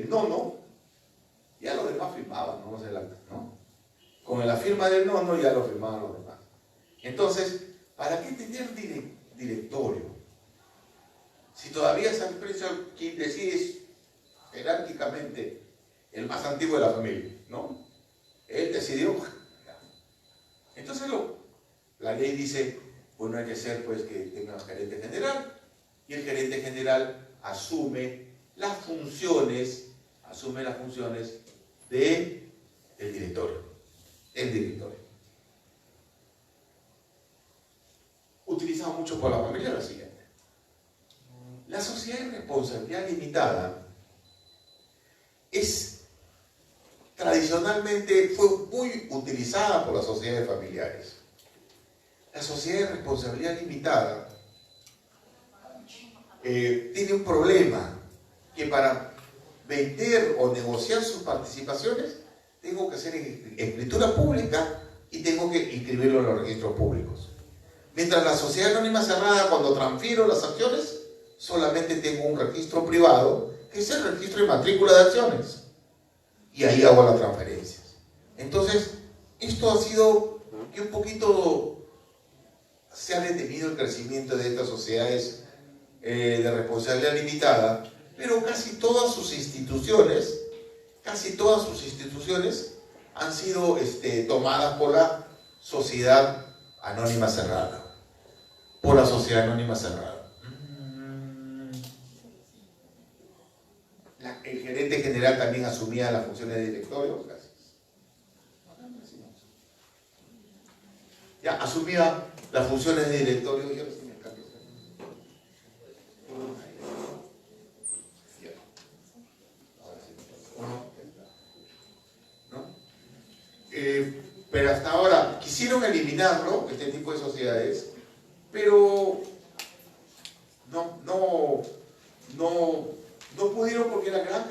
nono, ya los demás firmaban, ¿no? El acta, ¿no? Con la firma del nono ya lo firmaban los demás. Entonces, ¿para qué tener directorio? Si todavía esa empresa, quien decide es jerárquicamente el más antiguo de la familia, ¿no? Él decidió. Entonces la ley dice, bueno, hay que ser pues que tenga un gerente general, y el gerente general asume las funciones del directorio. El directorio. Utilizado mucho por la familia lo siguiente. La sociedad de responsabilidad limitada tradicionalmente fue muy utilizada por las sociedades familiares. La sociedad de responsabilidad limitada tiene un problema, que para vender o negociar sus participaciones tengo que hacer escritura pública y tengo que inscribirlo en los registros públicos. Mientras la sociedad anónima cerrada, cuando transfiero las acciones, solamente tengo un registro privado, que es el registro de matrícula de acciones, y ahí hago las transferencias. Entonces, esto ha sido que un poquito se ha detenido el crecimiento de estas sociedades de responsabilidad limitada, pero casi todas sus instituciones han sido tomadas por la sociedad anónima cerrada. El gerente general también asumía las funciones de directorio. Gracias. Ya, asumía las funciones de directorio. Yo recién me cambio. ¿No? Pero hasta ahora quisieron eliminarlo, este tipo de sociedades, pero no pudieron, porque la gran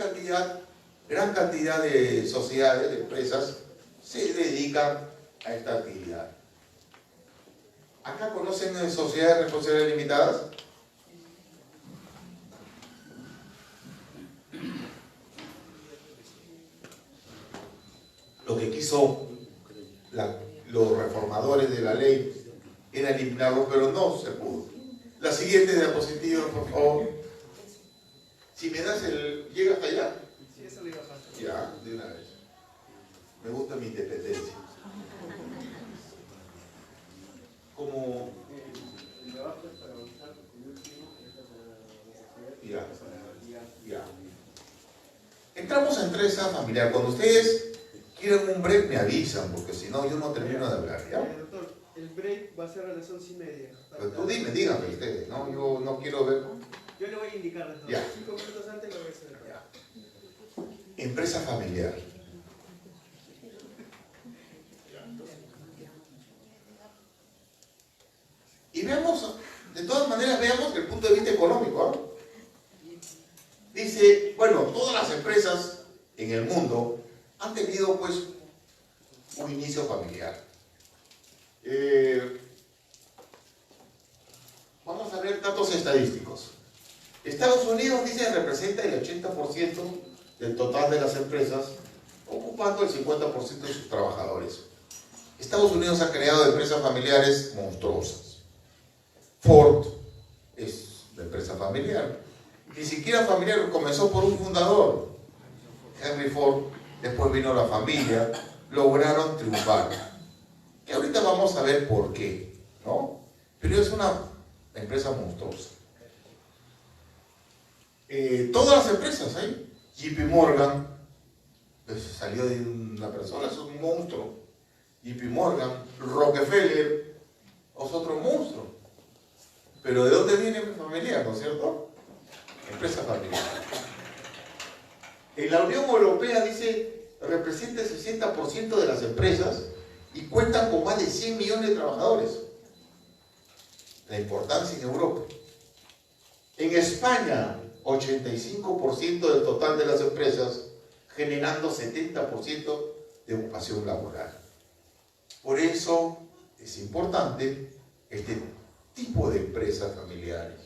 cantidad de sociedades, de empresas, se dedican a esta actividad. ¿Acá conocen sociedades de responsabilidad limitadas? Lo que quiso los reformadores de la ley era eliminarlo, pero no se pudo. La siguiente diapositiva, por favor. Si me das ¿llega hasta allá? Sí, eso le iba a pasar. Ya, de una vez. Me gusta mi independencia. Como empresa familiar. Cuando ustedes quieran un break me avisan, porque si no yo no termino de hablar, ¿ya? Doctor, el break va a ser a las 11:30. Pero tú díganme ustedes, ¿no? Yo no quiero ver. Yo le voy a indicar, doctor. Ya. 5 minutos antes lo voy a hacer. Ya. Empresa familiar. Y veamos, de todas maneras, veamos el punto de vista económico, ¿eh? Dice, bueno, todas las empresas en el mundo han tenido pues un inicio familiar. Vamos a ver datos estadísticos. Estados Unidos, dice, representa el 80% del total de las empresas, ocupando el 50% de sus trabajadores. Estados Unidos ha creado empresas familiares monstruosas. Ford es una empresa familiar. Ni siquiera familiar, comenzó por un fundador, Henry Ford, después vino la familia, lograron triunfar. Y ahorita vamos a ver por qué, ¿no? Pero es una empresa monstruosa. Todas las empresas, ¿eh? JP Morgan, pues, salió de una persona, es un monstruo. JP Morgan, Rockefeller, es otro monstruo. Pero ¿de dónde viene mi familia, no es cierto? Empresa familiar. En la Unión Europea, dice, representa el 60% de las empresas y cuentan con más de 100 millones de trabajadores. La importancia en Europa. En España, 85% del total de las empresas, generando 70% de ocupación laboral. Por eso es importante este tipo de empresas familiares.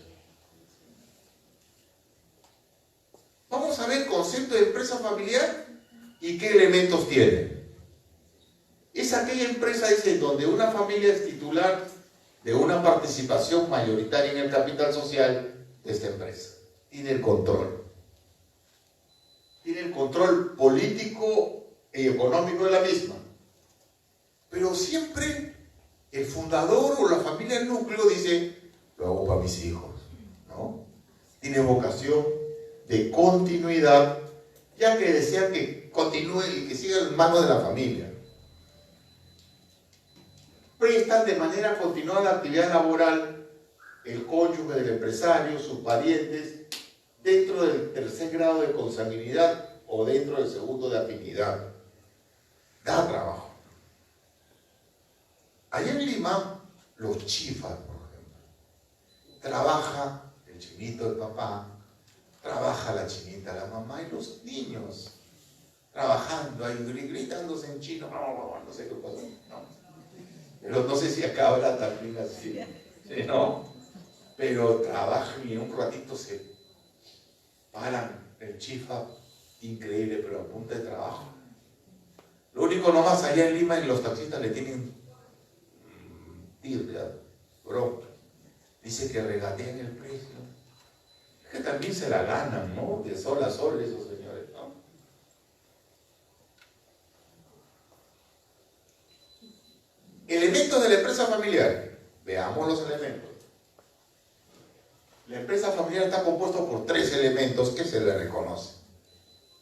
Vamos a ver el concepto de empresa familiar y qué elementos tiene. Es aquella empresa, dice, donde una familia es titular de una participación mayoritaria en el capital social de esta empresa. Tiene el control. Tiene el control político y económico de la misma. Pero siempre el fundador o la familia del núcleo dice, lo hago para mis hijos, ¿no? Tiene vocación de continuidad, ya que desea que continúe y que siga en manos de la familia. Prestan de manera continuada la actividad laboral el cónyuge del empresario, sus parientes, dentro del tercer grado de consanguinidad o dentro del segundo de afinidad. Da trabajo. Allá en Lima, los chifas, por ejemplo, trabaja el chinito del papá, trabaja la chinita la mamá y los niños trabajando ahí, gritándose en chino, no sé qué pasa, ¿no? Pero no sé si acá habrá también así, ¿sí, no? Pero trabajan y en un ratito se paran el chifa, increíble, pero a punta de trabajo. Lo único nomás allá en Lima, en los taxistas le tienen tirria, bronca. Dice que regatean el precio. Es que también se la ganan, ¿no? De sol a sol esos señores, ¿no? Elementos de la empresa familiar. Veamos los elementos. La empresa familiar está compuesta por 3 elementos que se le reconocen.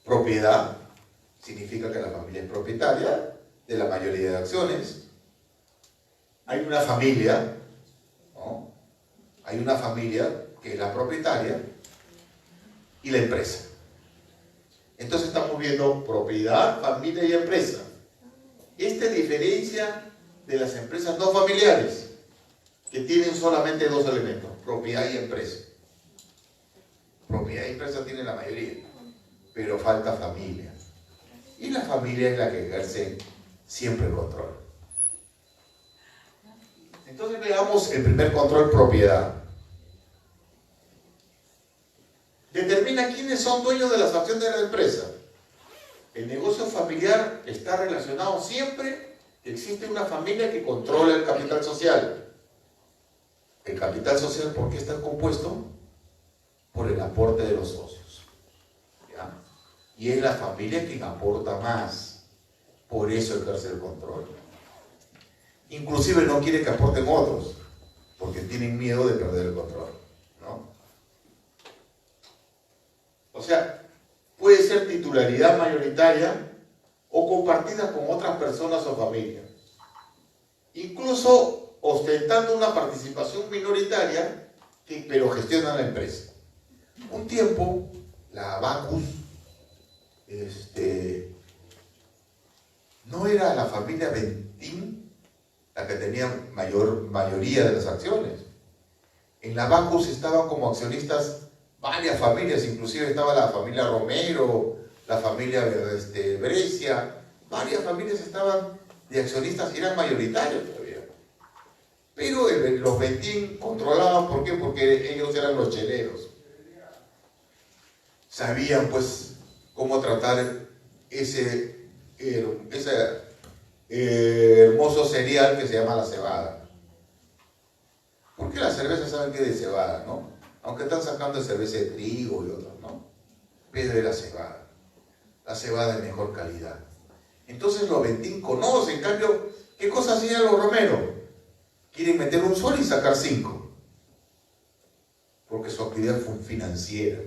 Propiedad, significa que la familia es propietaria de la mayoría de acciones. Hay una familia, ¿no? Hay una familia que es la propietaria y la empresa. Entonces estamos viendo propiedad, familia y empresa. Esta diferencia de las empresas no familiares, que tienen solamente 2 elementos, propiedad y empresa. Propiedad y empresa tienen la mayoría, pero falta familia. Y la familia es la que ejerce siempre el control. Entonces veamos el primer control, propiedad. Determina quiénes son dueños de las acciones de la empresa. El negocio familiar está relacionado siempre que existe una familia que controla el capital social. El capital social, ¿por qué está compuesto? Por el aporte de los socios. ¿Ya? Y es la familia quien aporta más. Por eso ejerce el control. Inclusive no quiere que aporten otros, porque tienen miedo de perder el control, ¿no? O sea, puede ser titularidad mayoritaria o compartida con otras personas o familias, incluso ostentando una participación minoritaria, pero gestiona la empresa. Un tiempo, la Bacus, no era la familia Bentín la que tenía mayoría de las acciones. En la Bacus estaban como accionistas varias familias, inclusive estaba la familia Romero, la familia Brescia, varias familias estaban de accionistas y eran mayoritarios todavía. Pero los Bentín controlaban, ¿por qué? Porque ellos eran los cheleros. Sabían pues cómo tratar ese hermoso cereal que se llama la cebada. Porque la cerveza saben que es de cebada, ¿no? Aunque están sacando cerveza de trigo y otros, ¿no? Pero de la cebada de mejor calidad. Entonces los Bentín conocen, en cambio, ¿qué cosa hacían los Romero? Quieren meter un sol y sacar 5. Porque su actividad fue financiera,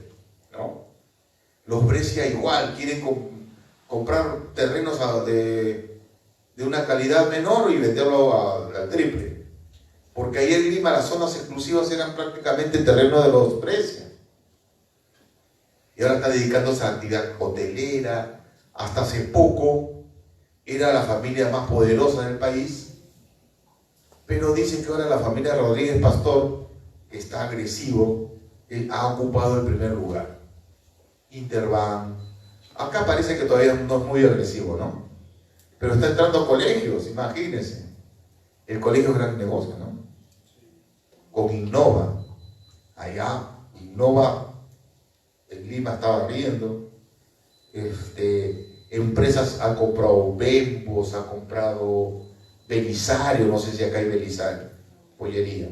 ¿no? Los Brescia igual, quieren comprar terrenos de una calidad menor y venderlo al triple. Porque ahí en Lima las zonas exclusivas eran prácticamente terreno de los Brescia. Y ahora está dedicándose a la actividad hotelera. Hasta hace poco era la familia más poderosa del país. Pero dicen que ahora la familia Rodríguez Pastor, que está agresivo, ha ocupado el primer lugar. Interbank. Acá parece que todavía no es muy agresivo, ¿no? Pero está entrando a colegios, imagínense. El colegio es gran negocio, ¿no? Con Innova. Allá, Innova, en Lima estaba riendo. Empresas han comprado Bembos, ha comprado Belisario, no sé si acá hay Belisario, pollería.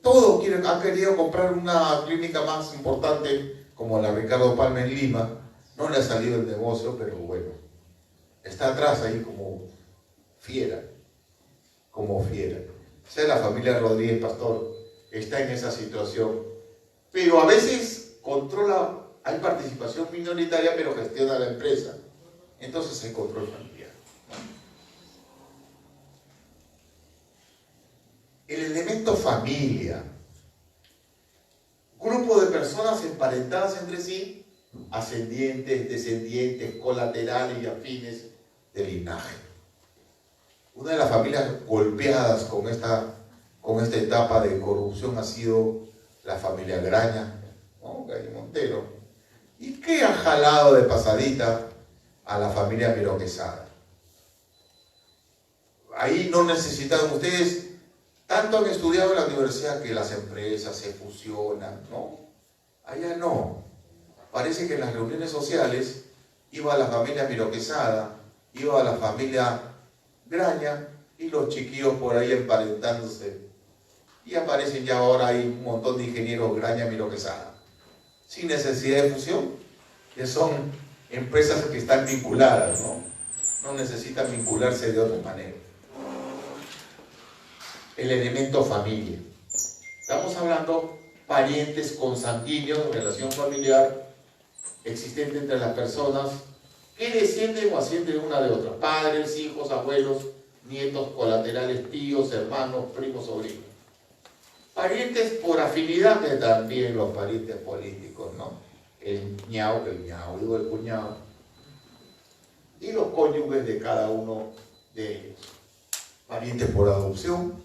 Todo han querido comprar una clínica más importante como la Ricardo Palma en Lima. No le ha salido el negocio, pero bueno, está atrás ahí como fiera. O sea, la familia Rodríguez Pastor está en esa situación. Pero a veces controla, hay participación minoritaria, pero gestiona la empresa. Entonces hay control familiar. El elemento familia. Grupo de personas emparentadas entre sí, ascendientes, descendientes, colaterales y afines de linaje. Una de las familias golpeadas con esta etapa de corrupción ha sido la familia Graña, ¿no? Graña Montero, y que ha jalado de pasadita a la familia Miró Quesada. Ahí no necesitan ustedes, tanto han estudiado en la universidad que las empresas se fusionan, ¿no? Allá no. Parece que en las reuniones sociales iba la familia Miró Quesada, iba la familia Graña y los chiquillos por ahí emparentándose. Y aparecen ya ahora hay un montón de ingenieros Graña Miró Quesada, sin necesidad de fusión, que son empresas que están vinculadas, ¿no? No necesitan vincularse de otra manera. El elemento familia. Estamos hablando parientes consanguíneos, relación familiar existente entre las personas que descienden o ascienden una de otra. Padres, hijos, abuelos, nietos, colaterales, tíos, hermanos, primos, sobrinos. Parientes por afinidad, que también los parientes políticos, ¿no? El ñao, digo el cuñado. Y los cónyuges de cada uno de ellos. Parientes por adopción,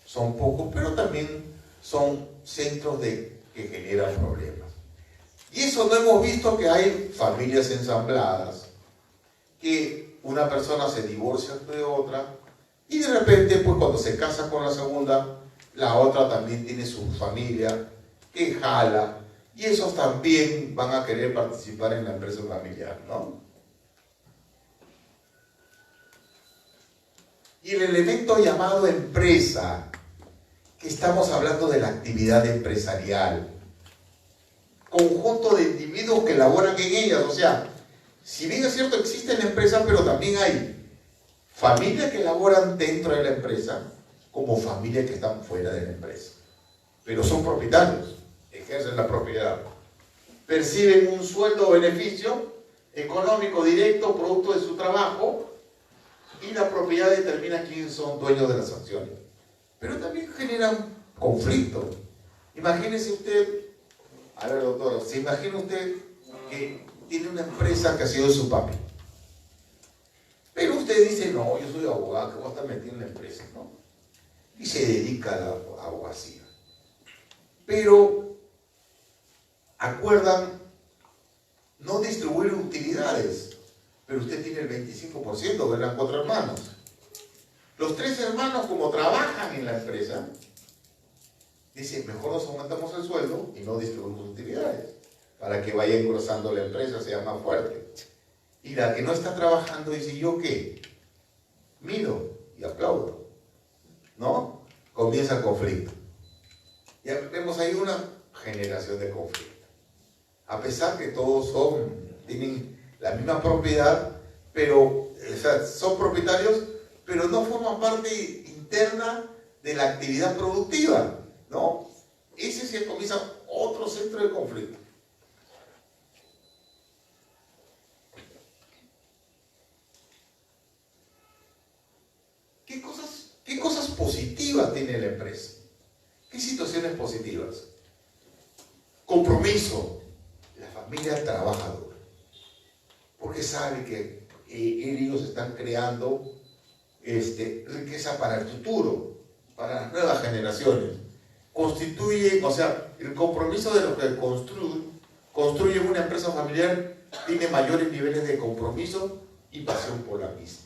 son pocos, pero también son centros que generan problemas. Y eso no hemos visto que hay familias ensambladas, que una persona se divorcia de otra y de repente, pues cuando se casa con la segunda, la otra también tiene su familia que jala y esos también van a querer participar en la empresa familiar, ¿no? Y el elemento llamado empresa, que estamos hablando de la actividad empresarial, conjunto de individuos que laboran en ellas, o sea, si bien es cierto existen empresas, pero también hay familias que laboran dentro de la empresa, como familias que están fuera de la empresa, pero son propietarios, ejercen la propiedad. perciben un sueldo o beneficio económico directo producto de su trabajo, y la propiedad determina quiénes son dueños de las acciones. Pero también generan conflicto. Imagínese usted, a ver doctor, ¿se imagina usted que tiene una empresa que ha sido su papi? Pero usted dice, no, yo soy abogado, que voy a estar metido en la empresa, ¿no? Y se dedica a la abogacía. Pero acuerdan no distribuir utilidades, pero usted tiene el 25%, eran 4 hermanos. Los 3 hermanos, como trabajan en la empresa, dicen, mejor nos aumentamos el sueldo y no distribuimos utilidades, para que vaya engrosando la empresa, sea más fuerte. Y la que no está trabajando dice, ¿yo qué? Miro y aplaudo, ¿no? Comienza el conflicto. Ya vemos ahí una generación de conflicto. A pesar que todos tienen la misma propiedad, pero, o sea, son propietarios, pero no forman parte interna de la actividad productiva, ¿no? Ese se comienza otro centro de conflicto. ¿Qué cosas positivas tiene la empresa? ¿Qué situaciones positivas? Compromiso. La familia trabaja duro, porque sabe que ellos están creando riqueza para el futuro, para las nuevas generaciones. Constituye, o sea, el compromiso de lo que construye una empresa familiar tiene mayores niveles de compromiso y pasión por la misma.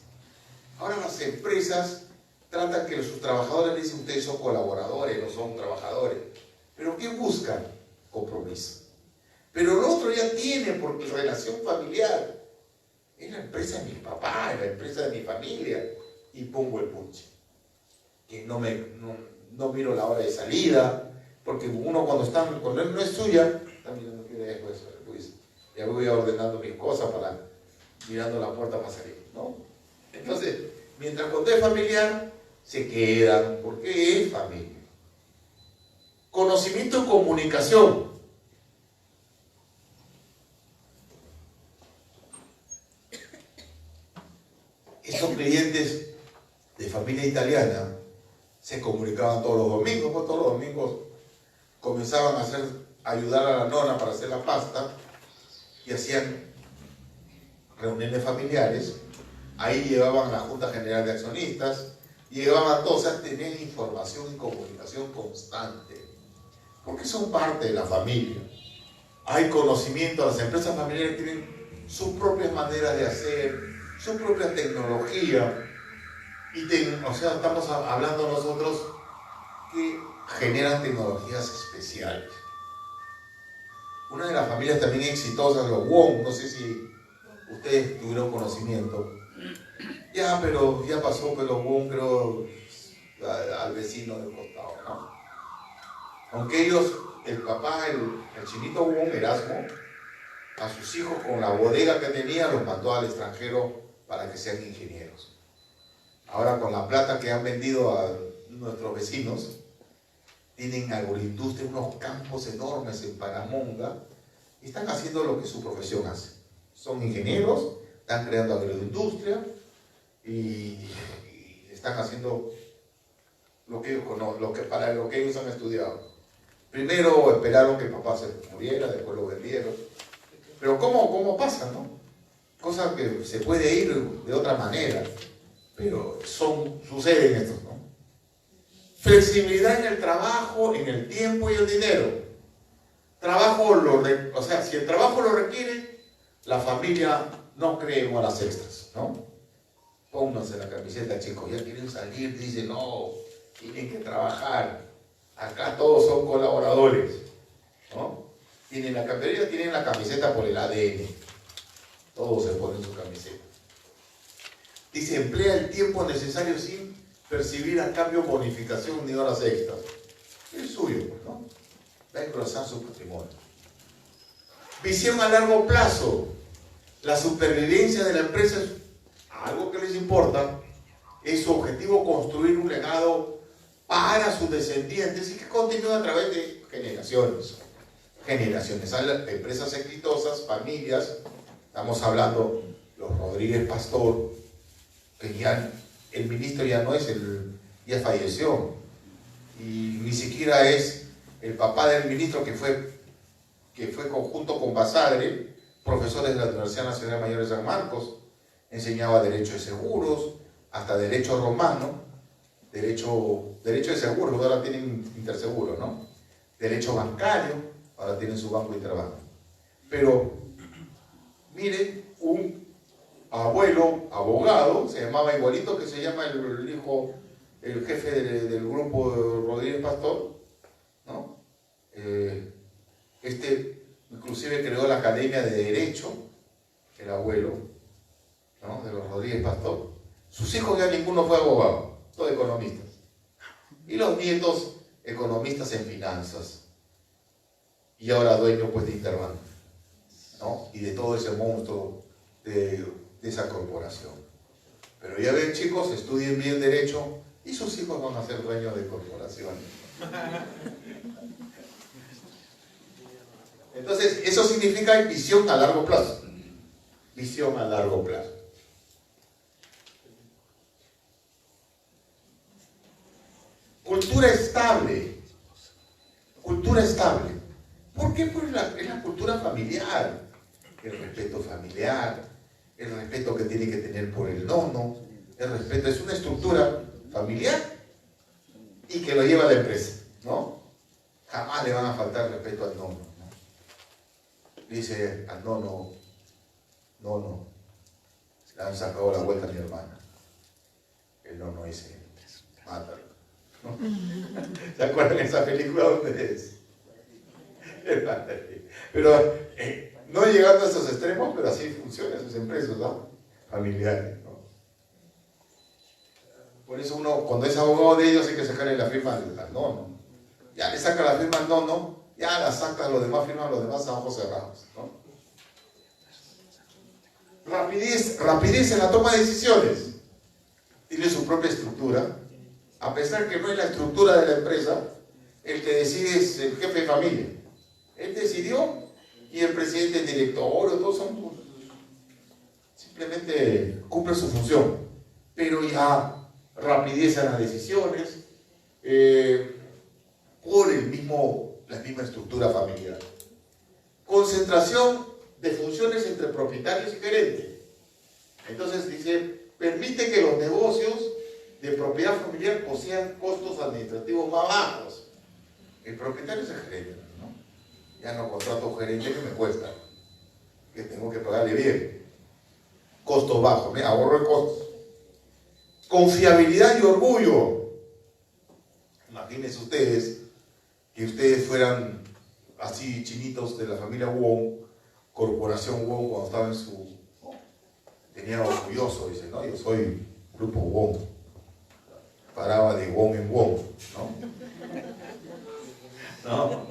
Ahora las empresas tratan que sus trabajadores les dicen, ustedes son colaboradores, no son trabajadores. ¿Pero qué buscan? Compromiso. Pero el otro ya tiene, porque relación familiar. Es la empresa de mi papá, es la empresa de mi familia. Y pongo el punche. Que no miro la hora de salida, porque uno cuando no es suya, está mirando qué dejo eso, pues ya voy ordenando mis cosas mirando la puerta para salir, ¿no? Entonces, mientras cuando es familiar, se quedan, porque es familia. Conocimiento y comunicación. Estos clientes de familia italiana se comunicaban todos los domingos, pues todos los domingos comenzaban a ayudar a la nona para hacer la pasta y hacían reuniones familiares. Ahí llevaban a la Junta General de Accionistas, llevaban a todos a tener información y comunicación constante, porque son parte de la familia. Hay conocimiento, las empresas familiares tienen sus propias maneras de hacer, su propia tecnología, o sea, estamos hablando nosotros que generan tecnologías especiales. Una de las familias también exitosas, los Wong, no sé si ustedes tuvieron conocimiento, pero ya pasó, pero los Wong creo al vecino del costado, ¿no? Aunque ellos, el papá, el chinito Wong, Erasmo, a sus hijos con la bodega que tenía los mandó al extranjero para que sean ingenieros. Ahora con la plata que han vendido a nuestros vecinos, tienen agroindustria, unos campos enormes en Paramonga, y están haciendo lo que su profesión hace. Son ingenieros, están creando agroindustria y están haciendo lo que ellos conocen, para lo que ellos han estudiado. Primero esperaron que el papá se muriera, después lo vendieron. Pero ¿cómo pasa, no? Cosa que se puede ir de otra manera, pero suceden estos, ¿no? Flexibilidad en el trabajo, en el tiempo y el dinero. O sea, si el trabajo lo requiere, la familia no cree en horas extras, ¿no? Pónganse la camiseta, chicos, ya quieren salir, dicen, no, tienen que trabajar. Acá todos son colaboradores, ¿no? Tienen la camiseta por el ADN. Todos se ponen su camiseta. Dice, emplea el tiempo necesario sin percibir a cambio bonificación ni horas extras. Es suyo, pues, ¿no? Va a engrosar su patrimonio. Visión a largo plazo. La supervivencia de la empresa es algo que les importa. Es su objetivo construir un legado para sus descendientes y que continúe a través de generaciones. generaciones. Hay empresas exitosas, familias, estamos hablando, los Rodríguez Pastor, que ya el ministro ya no es ya falleció, y ni siquiera es el papá del ministro que fue conjunto con Basadre, profesores de la Universidad Nacional Mayor de San Marcos, enseñaba derecho de seguros, hasta derecho romano, derecho de seguros, ahora tienen interseguro, ¿no? Derecho bancario, ahora tienen su banco interbanco. Pero, miren, un abuelo, abogado, se llamaba igualito que se llama el jefe del grupo de Rodríguez Pastor, ¿no? Inclusive creó la Academia de Derecho, el abuelo, ¿no?, de los Rodríguez Pastor. Sus hijos ya ninguno fue abogado, todos economistas. Y los nietos, economistas en finanzas. Y ahora dueño, pues, de Interbank, ¿no?, y de todo ese monstruo de esa corporación. Pero ya ven, chicos, estudien bien derecho y sus hijos van a ser dueños de corporaciones. Entonces, eso significa visión a largo plazo. Visión a largo plazo. Cultura estable. Cultura estable. ¿Por qué? Pues es la cultura familiar. El respeto familiar, el respeto que tiene que tener por el nono, el respeto es una estructura familiar y que lo lleva a la empresa, ¿no? Jamás le van a faltar respeto al nono, ¿no? Dice al nono, le han sacado la vuelta a mi hermana. El nono dice, mátalo, ¿no? ¿Se acuerdan de esa película donde es? Pero no llegando a esos extremos, pero así funcionan sus empresas, ¿no?, familiares, ¿no? Por eso uno, cuando es abogado de ellos, hay que sacarle la firma al nono. Ya le saca la firma al nono, ya la saca, los demás firman, los demás a ojos cerrados, ¿no? Rapidez en la toma de decisiones. Tiene su propia estructura. A pesar que no es la estructura de la empresa, el que decide es el jefe de familia. Él decidió y el presidente, el directorio, todos son, simplemente cumple su función. Pero ya rapidez en las decisiones por la misma estructura familiar. Concentración de funciones entre propietarios y gerentes. Entonces dice, permite que los negocios de propiedad familiar posean costos administrativos más bajos. El propietario es el gerente, ¿no? Ya no contrato a un gerente que me cuesta, que tengo que pagarle bien. Costos bajos, me ahorro de costos. Confiabilidad y orgullo. Imagínense ustedes que ustedes fueran así chinitos de la familia Wong, corporación Wong, cuando estaba en su... Tenía orgulloso, dice, no, yo soy grupo Wong. Paraba de Wong en Wong, ¿no? No.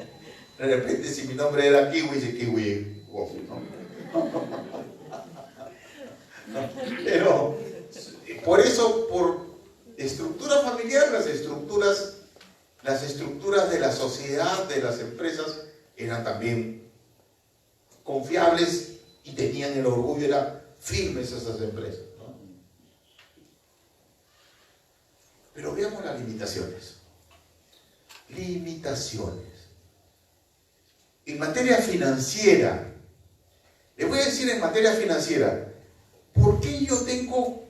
De repente, si mi nombre era Kiwi, dice Kiwi Wong, ¿no? Pero, por eso, por estructura familiar, las estructuras de la sociedad, de las empresas, eran también confiables y tenían el orgullo, eran firmes esas empresas, ¿no? Pero veamos las limitaciones. Limitaciones. En materia financiera, les voy a decir en materia financiera, ¿por qué yo tengo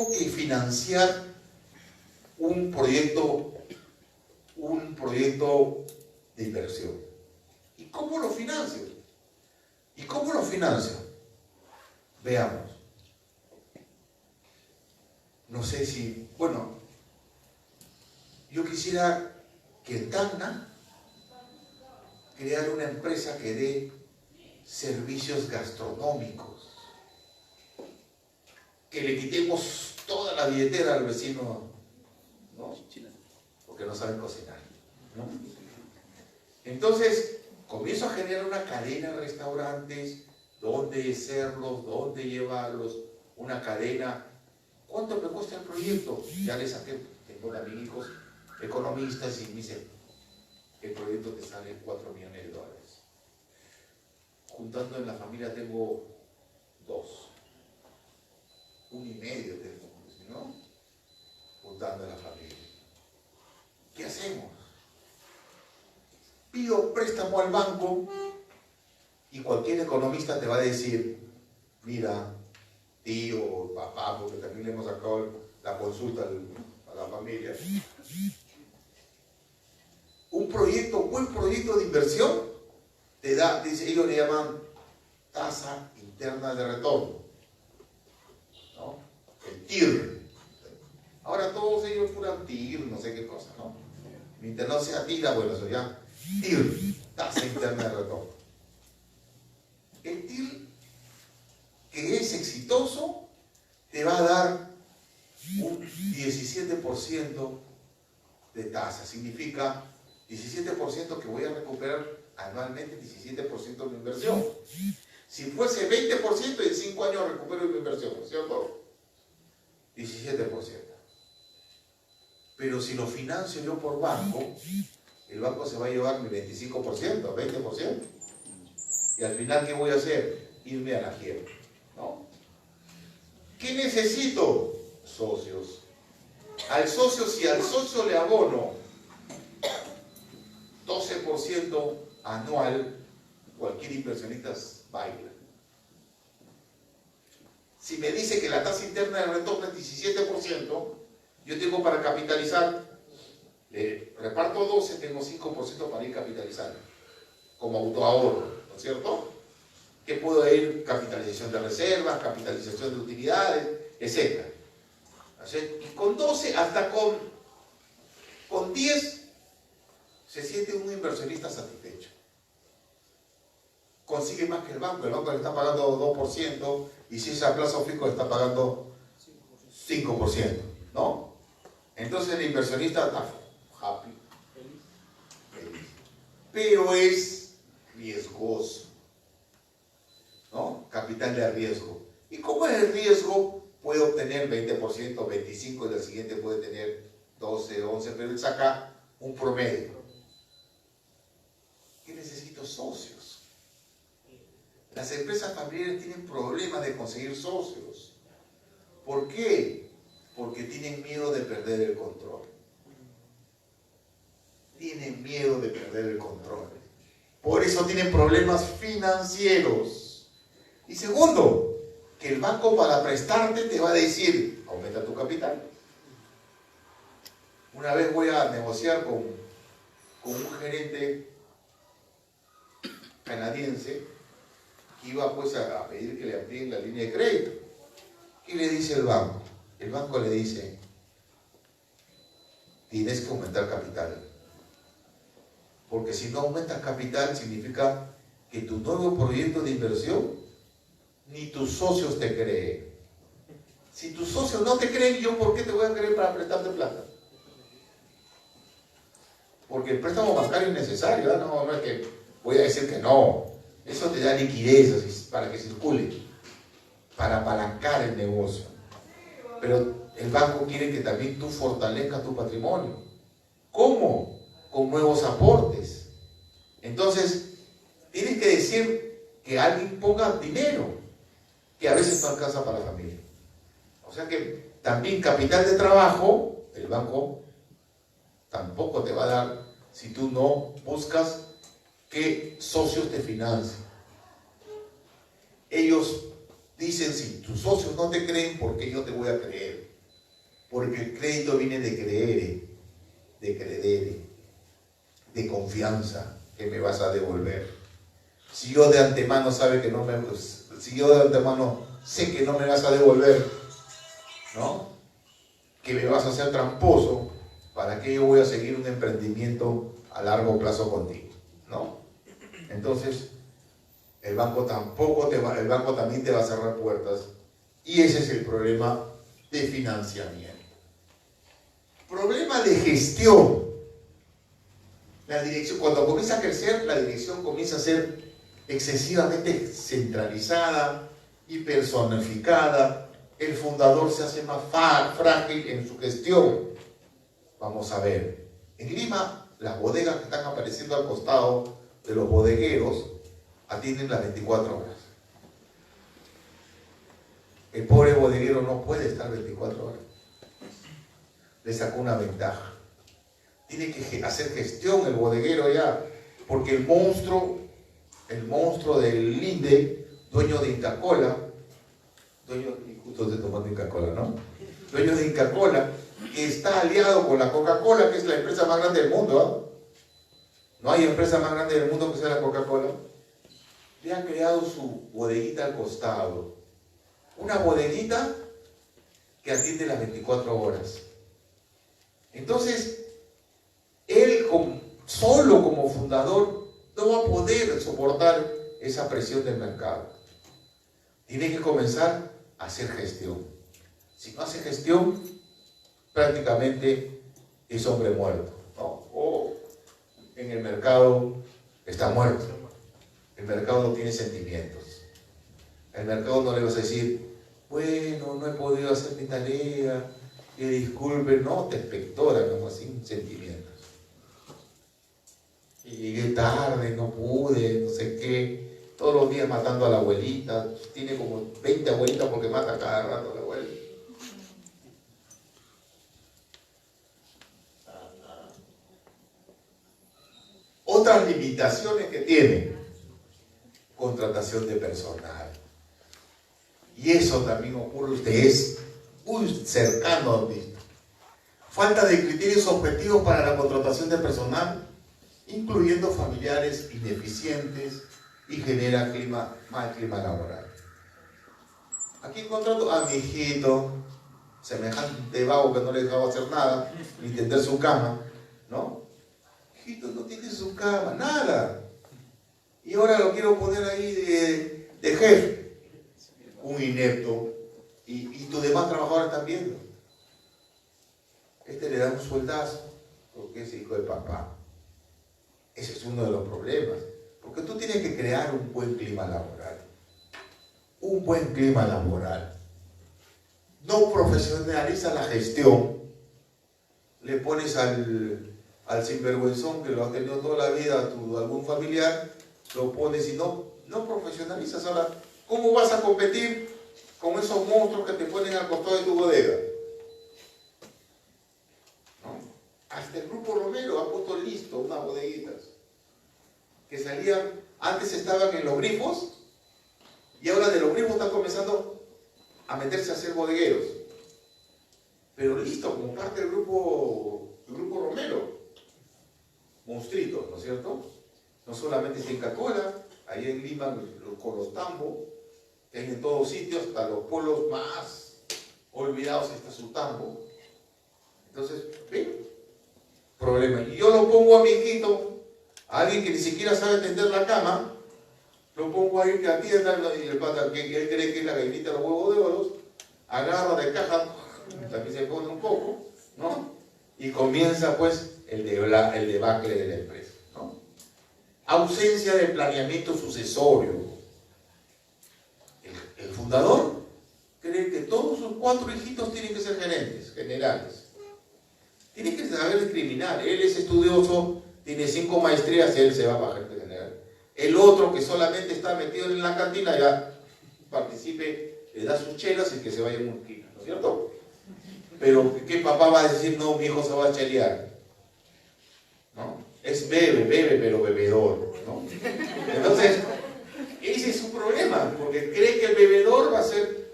que financiar un proyecto de inversión? ¿Y cómo lo financio? Veamos. No sé si, bueno, yo quisiera que en Tacna crear una empresa que dé servicios gastronómicos, que le quitemos toda la billetera al vecino, ¿no?, porque no saben cocinar, ¿no? Entonces comienzo a generar una cadena de restaurantes, dónde hacerlos, dónde llevarlos, una cadena. ¿Cuánto me cuesta el proyecto? Ya le saqué, tengo amigos economistas y me dicen, el proyecto te sale 4 millones de dólares. Juntando en la familia tengo 2. 1,5 tengo, si no, juntando en la familia. ¿Qué hacemos? Pido préstamo al banco y cualquier economista te va a decir, mira, tío, papá, porque también le hemos sacado la consulta a la familia. Un buen proyecto de inversión te da, ellos le llaman tasa interna de retorno, ¿no? El TIR. Ahora todos ellos juran TIR, no sé qué cosa, ¿no? Mientras no sea TIR, bueno, eso ya. TIR, tasa interna de retorno. El TIR, que es exitoso, te va a dar un 17% de tasa. Significa 17% que voy a recuperar anualmente, 17% de mi inversión. Si fuese 20%, en 5 años recupero mi inversión, ¿cierto? 17%. Pero si lo financio yo por banco, el banco se va a llevar mi 25%, 20%. Y al final, ¿qué voy a hacer? Irme a la quiebra, ¿no? ¿Qué necesito? Socios. Si al socio le abono 12% anual, cualquier inversionista baila. Si me dice que la tasa interna de retorno es 17%, yo tengo para capitalizar, le reparto 12, tengo 5% para ir capitalizando, como autoahorro, ¿no es cierto? Que puedo ir capitalización de reservas, capitalización de utilidades, etc. Y con 12, hasta con 10, se siente un inversionista satisfecho. Consigue más que el banco le está pagando 2%, y si es a plazo fijo le está pagando 5%, ¿no? Entonces el inversionista está happy, feliz. Pero es riesgoso, ¿no? Capital de riesgo. ¿Y cómo es el riesgo? Puede obtener 20%, 25%, y el siguiente puede tener 12, 11%, pero él saca un promedio. ¿Qué necesito? Socios. Las empresas familiares tienen problemas de conseguir socios. ¿Por qué? Porque tienen miedo de perder el control. Tienen miedo de perder el control. Por eso tienen problemas financieros. Y segundo, que el banco para prestarte te va a decir, aumenta tu capital. Una vez voy a negociar con un gerente canadiense que iba pues a pedir que le amplíen la línea de crédito. ¿Qué le dice el banco? El banco le dice, tienes que aumentar capital. Porque si no aumentas capital significa que tu nuevo proyecto de inversión ni tus socios te creen. Si tus socios no te creen, ¿yo por qué te voy a creer para prestarte plata? Porque el préstamo bancario es necesario, ¿no? No es que voy a decir que no. Eso te da liquidez para que circule, para apalancar el negocio. Pero el banco quiere que también tú fortalezcas tu patrimonio. ¿Cómo? Con nuevos aportes. Entonces, tienes que decir que alguien ponga dinero, que a veces no alcanza para la familia. O sea que también capital de trabajo, el banco tampoco te va a dar si tú no buscas que socios te financien. Ellos dicen, si tus socios no te creen, ¿por qué yo te voy a creer? Porque el crédito viene de creer, de credere, de confianza que me vas a devolver. Si yo de antemano sé que no me vas a devolver, ¿no? Que me vas a hacer tramposo, ¿para qué yo voy a seguir un emprendimiento a largo plazo contigo? ¿No? Entonces, el banco también te va a cerrar puertas, y ese es el problema de financiamiento. Problema de gestión. La dirección, cuando comienza a crecer, la dirección comienza a ser excesivamente centralizada y personificada. El fundador se hace más frágil en su gestión. Vamos a ver. En Lima, las bodegas que están apareciendo al costado de los bodegueros atienden las 24 horas. El pobre bodeguero no puede estar 24 horas. Le sacó una ventaja. Tiene que hacer gestión el bodeguero ya, porque el monstruo del Linde, dueño de Inca Kola, justo estoy tomando Inca Kola, ¿no? Dueño de Inca Kola, que está aliado con la Coca-Cola, que es la empresa más grande del mundo, ¿eh? No hay empresa más grande del mundo que sea la Coca-Cola. Le ha creado su bodeguita al costado. Una bodeguita que atiende las 24 horas. Entonces, él solo como fundador no va a poder soportar esa presión del mercado. Tiene que comenzar a hacer gestión. Si no hace gestión, prácticamente es hombre muerto, ¿no? O en el mercado está muerto. El mercado no tiene sentimientos. El mercado no le vas a decir, bueno, no he podido hacer mi tarea, que disculpe, no, te espectora, como sin sentimientos. Y llegué tarde, no pude, no sé qué, todos los días matando a la abuelita, tiene como 20 abuelitas porque mata cada rato a la abuela. Otras limitaciones que tiene, contratación de personal. Y eso también ocurre, usted es muy cercano a usted. Falta de criterios objetivos para la contratación de personal, incluyendo familiares ineficientes y genera mal clima laboral. Aquí contrato a mi hijito, semejante vago que no le dejaba hacer nada, ni tender su cama, ¿no? Hijito, no tiene su cama, nada. Y ahora lo quiero poner ahí de jefe. Un inepto. Y tus demás trabajadores están viendo. Este le da un sueldazo porque es hijo de papá. Ese es uno de los problemas. Porque tú tienes que crear un buen clima laboral. Un buen clima laboral. No profesionaliza la gestión. Le pones al sinvergüenzón que lo has tenido toda la vida, a algún familiar, lo pones y no profesionalizas. Ahora, ¿cómo vas a competir con esos monstruos que te ponen al costado de tu bodega? ¿No? Hasta el Grupo Romero ha puesto listo unas bodeguitas que salían, antes estaban en los grifos y ahora de los grifos están comenzando a meterse a ser bodegueros. Pero listo, como parte del grupo Romero. Monstruitos, ¿no es cierto? No solamente está Inca Kola, ahí en Lima con los tambos, que hay en todos sitios, hasta los pueblos más olvidados está su tambo. Entonces, ¿ven? Problema. Y yo lo pongo a mi hijito, a alguien que ni siquiera sabe tender la cama, lo pongo ahí que atienda, y el pata, que él cree que es la gallinita de los huevos de oro, agarra de caja, también se pone un poco, ¿no? Y comienza pues el debacle de la empresa, ¿no? Ausencia de planeamiento sucesorio. El fundador cree que todos sus 4 hijitos tienen que ser gerentes, generales. Tiene que saber discriminar. Él es estudioso, tiene 5 maestrías, él se va para gerente general. El otro que solamente está metido en la cantina ya participe, le da sus chelas y que se vaya en un kilo, ¿no es cierto? Pero ¿qué papá va a decir? No, mi hijo se va a chelear, ¿no? Es bebe, pero bebedor, ¿no? Entonces, ese es su problema, porque cree que el bebedor va a ser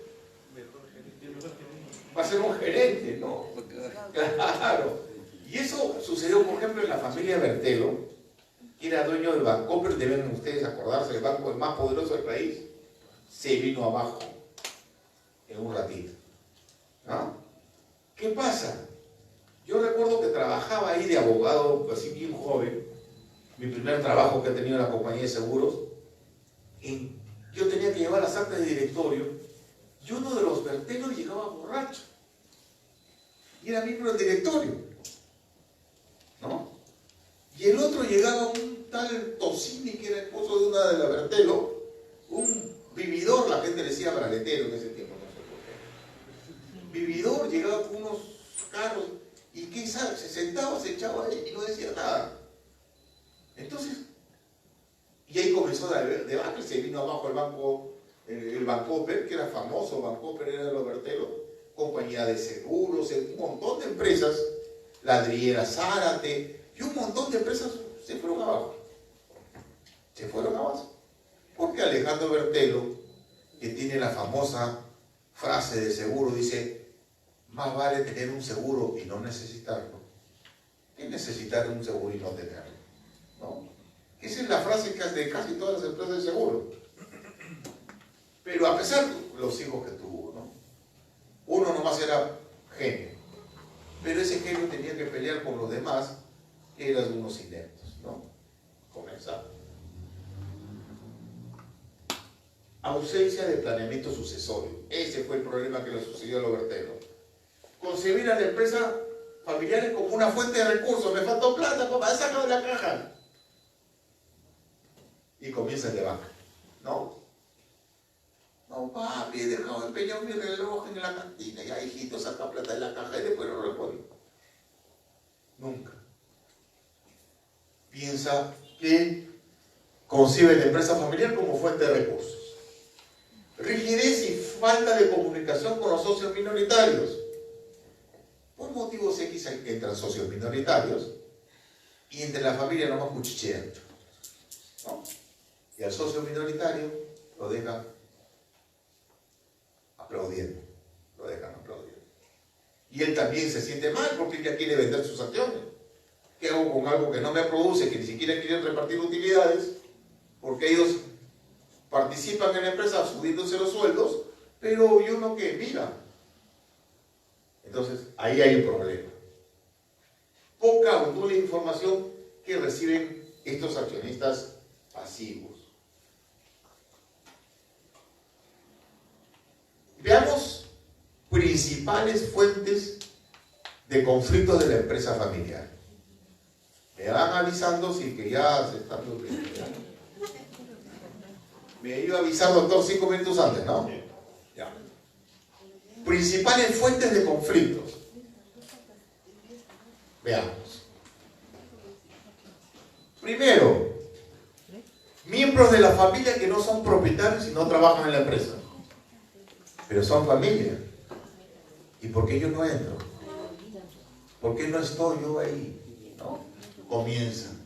un gerente, ¿no? Claro. Y eso sucedió, por ejemplo, en la familia Bertelo, que era dueño del Bancomer, deben ustedes acordarse, el banco el más poderoso del país, se vino abajo en un ratito, ¿no? ¿Qué pasa? Yo recuerdo que trabajaba ahí de abogado, así bien joven, mi primer trabajo que he tenido en la compañía de seguros, y yo tenía que llevar las actas de directorio, y uno de los Bertelos llegaba borracho, y era miembro del directorio, ¿no? Y el otro llegaba un tal Tosini, que era esposo de una de la Bertelo, un vividor, la gente le decía braguetero en ese tiempo, no sé por qué. Vividor, llegaba con unos carros, ¿y qué se sentaba, se echaba ahí y no decía nada. Entonces, y ahí comenzó a haber debate, se vino abajo el banco, el Bancoper, que era famoso, Bancoper era de los Bertelos, compañía de seguros, un montón de empresas, Ladriera Zárate, y un montón de empresas se fueron abajo. Se fueron abajo. Porque Alejandro Bertelo, que tiene la famosa frase de seguro, dice, más vale tener un seguro y no necesitarlo, que necesitar un seguro y no tenerlo, ¿no? Esa es la frase de casi todas las empresas de seguro. Pero a pesar de los hijos que tuvo, ¿no? Uno nomás era genio, pero ese genio tenía que pelear con los demás, que eran unos ineptos, ¿no? Comenzamos. Ausencia de planeamiento sucesorio. Ese fue el problema que le sucedió a los Bertelos. Concebir a la empresa familiares como una fuente de recursos. Me faltó plata, papá, sácalo de la caja. Y comienza el debate. No, papi, he dejado empeñado mi reloj en la cantina. Ya, hijito, saca plata de la caja y después lo responde. Nunca. Piensa que concibe la empresa familiar como fuente de recursos. Rigidez y falta de comunicación con los socios minoritarios. Por motivos X entran socios minoritarios y entre la familia nomás cuchichean, ¿no? Y al socio minoritario lo dejan aplaudiendo, y él también se siente mal porque ya quiere vender sus acciones. ¿Qué hago con algo que no me produce, que ni siquiera quieren repartir utilidades? Porque ellos participan en la empresa subiéndose los sueldos, pero yo no, que mira. Entonces, ahí hay un problema. Poca o nula información que reciben estos accionistas pasivos. Veamos principales fuentes de conflictos de la empresa familiar. Me van avisando si que ya se está produciendo. Me iba a avisar, doctor, 5 minutos antes, ¿no? Ya. Principales fuentes de conflictos. Veamos. Primero, miembros de la familia que no son propietarios y no trabajan en la empresa, pero son familia. ¿Y por qué yo no entro? ¿Por qué no estoy yo ahí? ¿No? Comienzan.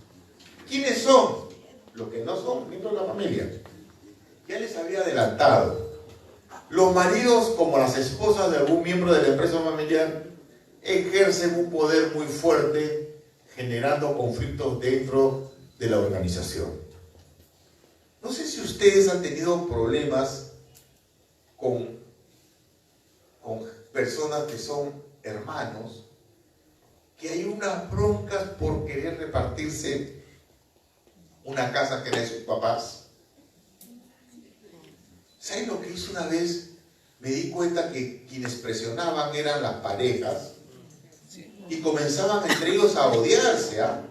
¿Quiénes son? Los que no son miembros de la familia. Ya les había adelantado. Los maridos, como las esposas de algún miembro de la empresa familiar, ejercen un poder muy fuerte, generando conflictos dentro de la organización. No sé si ustedes han tenido problemas con personas que son hermanos, que hay unas broncas por querer repartirse una casa que era de sus papás. ¿Saben lo que hice una vez? Me di cuenta que quienes presionaban eran las parejas y comenzaban entre ellos a odiarse, a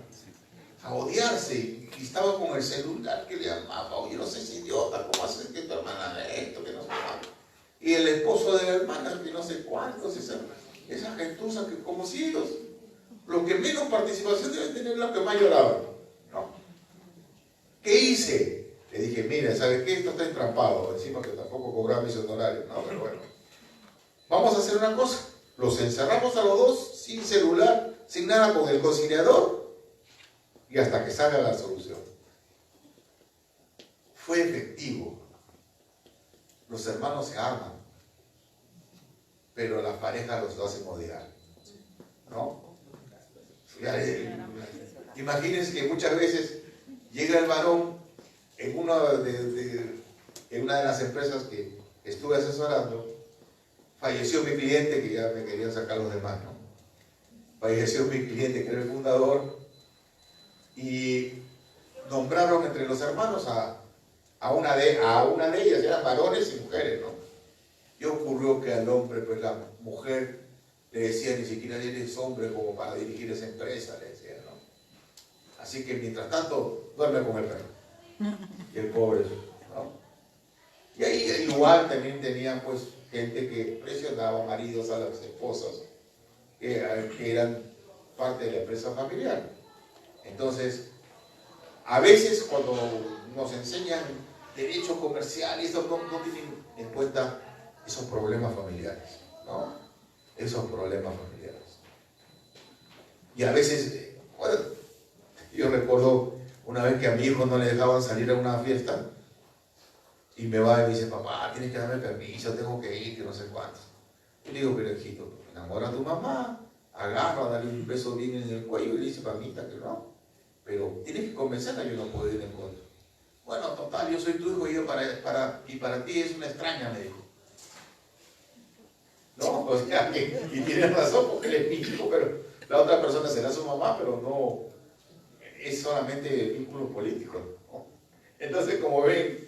odiarse, y estaba con el celular que le llamaba, oye, no sé si idiota, ¿cómo haces que tu hermana haga esto, que no sé cuánto? Y el esposo de la hermana, que no sé cuántos, esa gentuza que como si ellos, los que menos participación deben tener, los que más lloraban, ¿no? ¿Qué hice? Le dije, mira, ¿sabes qué? Esto está entrampado, encima que tampoco cobraba mis honorarios, ¿no? Pero bueno, vamos a hacer una cosa, los encerramos a los dos, sin celular, sin nada, con el conciliador, y hasta que salga la solución. Fue efectivo. Los hermanos se aman, pero las parejas los hacen odiar, ¿no? Imagínense que muchas veces llega el varón en una de las empresas que estuve asesorando, falleció mi cliente, que ya me querían sacar los demás, ¿no? Falleció mi cliente, que era el fundador, y nombraron entre los hermanos a una de ellas, eran varones y mujeres, ¿no? Y ocurrió que al hombre, pues la mujer le decía, ni siquiera eres hombre como para dirigir esa empresa, le decía, ¿no? Así que mientras tanto, duerme con el perro. Y el pobre, ¿no? Y ahí igual también tenían pues gente que presionaba maridos a las esposas, que eran parte de la empresa familiar. Entonces, a veces cuando nos enseñan derecho comercial y esto no tienen en cuenta esos problemas familiares, ¿no? Esos problemas familiares. Y a veces, bueno, yo recuerdo una vez que a mi hijo no le dejaban salir a una fiesta y me va y me dice, papá, tienes que darme permiso, tengo que ir, que no sé cuánto. Y le digo, pero hijito, enamora a tu mamá, agarra, dale un beso bien en el cuello y le dice, mamita, que no. Pero tienes que convencerla, yo no puedo ir en contra. Bueno, total, yo soy tu hijo y para ti es una extraña, me dijo. No, o sea, y tienes razón porque él es mi hijo, pero la otra persona será su mamá, pero no, es solamente vínculo político, ¿no? Entonces, como ven,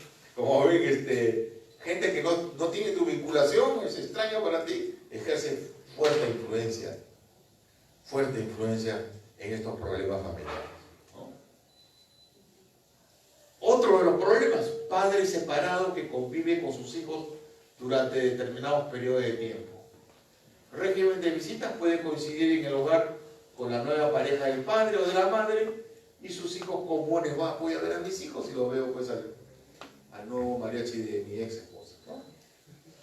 gente que no tiene tu vinculación, es extraño para ti, ejerce fuerte influencia en estos problemas familiares, ¿no? Otro de los problemas, padre separado que convive con sus hijos durante determinados periodos de tiempo. Régimen de visitas puede coincidir en el hogar con la nueva pareja del padre o de la madre y sus hijos comunes. Voy a ver a mis hijos y los veo pues al nuevo mariachi de mi ex esposa, ¿no?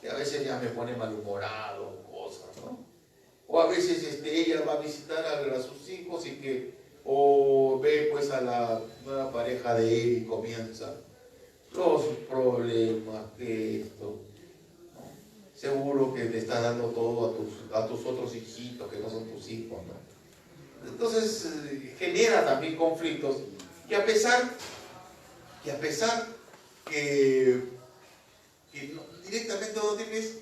Y a veces ya me pone malhumorado, cosas, ¿no? O a veces ella va a visitar a sus hijos o ve pues a la nueva pareja de él y comienza los problemas, que esto. Seguro que le estás dando todo a tus otros hijitos que no son tus hijos, ¿no? Entonces genera también conflictos y a pesar que directamente no tienes,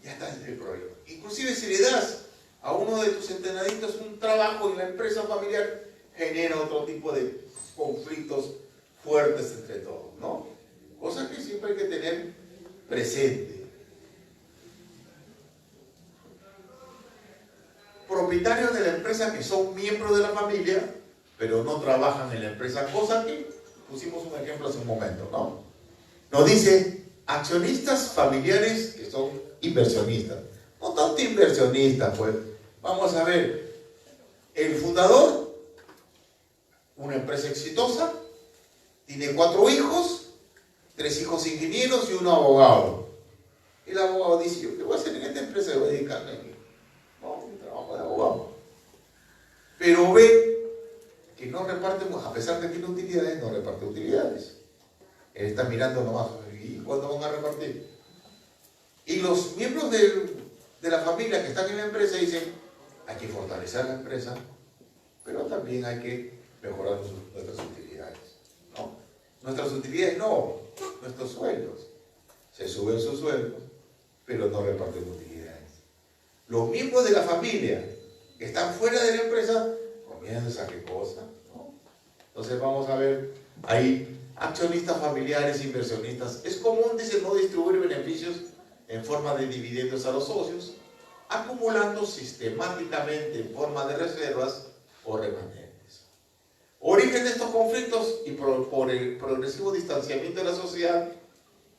ya está el problema. Inclusive si le das a uno de tus entrenaditos un trabajo en la empresa familiar, genera otro tipo de conflictos fuertes entre todos, ¿no? Cosa que siempre hay que tener presente. Propietarios de la empresa que son miembros de la familia, pero no trabajan en la empresa, cosa que pusimos un ejemplo hace un momento, ¿no? Nos dice accionistas familiares que son inversionistas. No tanto inversionistas, pues. Vamos a ver, el fundador, una empresa exitosa, tiene 4 hijos, 3 hijos ingenieros y 1 abogado. El abogado dice, ¿yo qué voy a hacer en esta empresa? Voy a dedicarme a mí. No, un trabajo de abogado. Pero ve que no reparte, a pesar de que tiene utilidades, no reparte utilidades. Él está mirando nomás, ¿y cuándo van a repartir? Y los miembros de la familia que están en la empresa dicen, hay que fortalecer la empresa, pero también hay que mejorar nuestras utilidades, ¿no? Nuestras utilidades no, nuestros sueldos. Se suben sus sueldos, pero no reparten utilidades. Los miembros de la familia que están fuera de la empresa comienzan qué cosa, ¿no? Entonces vamos a ver ahí accionistas familiares, inversionistas. Es común, dice, no distribuir beneficios en forma de dividendos a los socios, acumulando sistemáticamente en forma de reservas o remanentes. Origen de estos conflictos y por el progresivo distanciamiento de la sociedad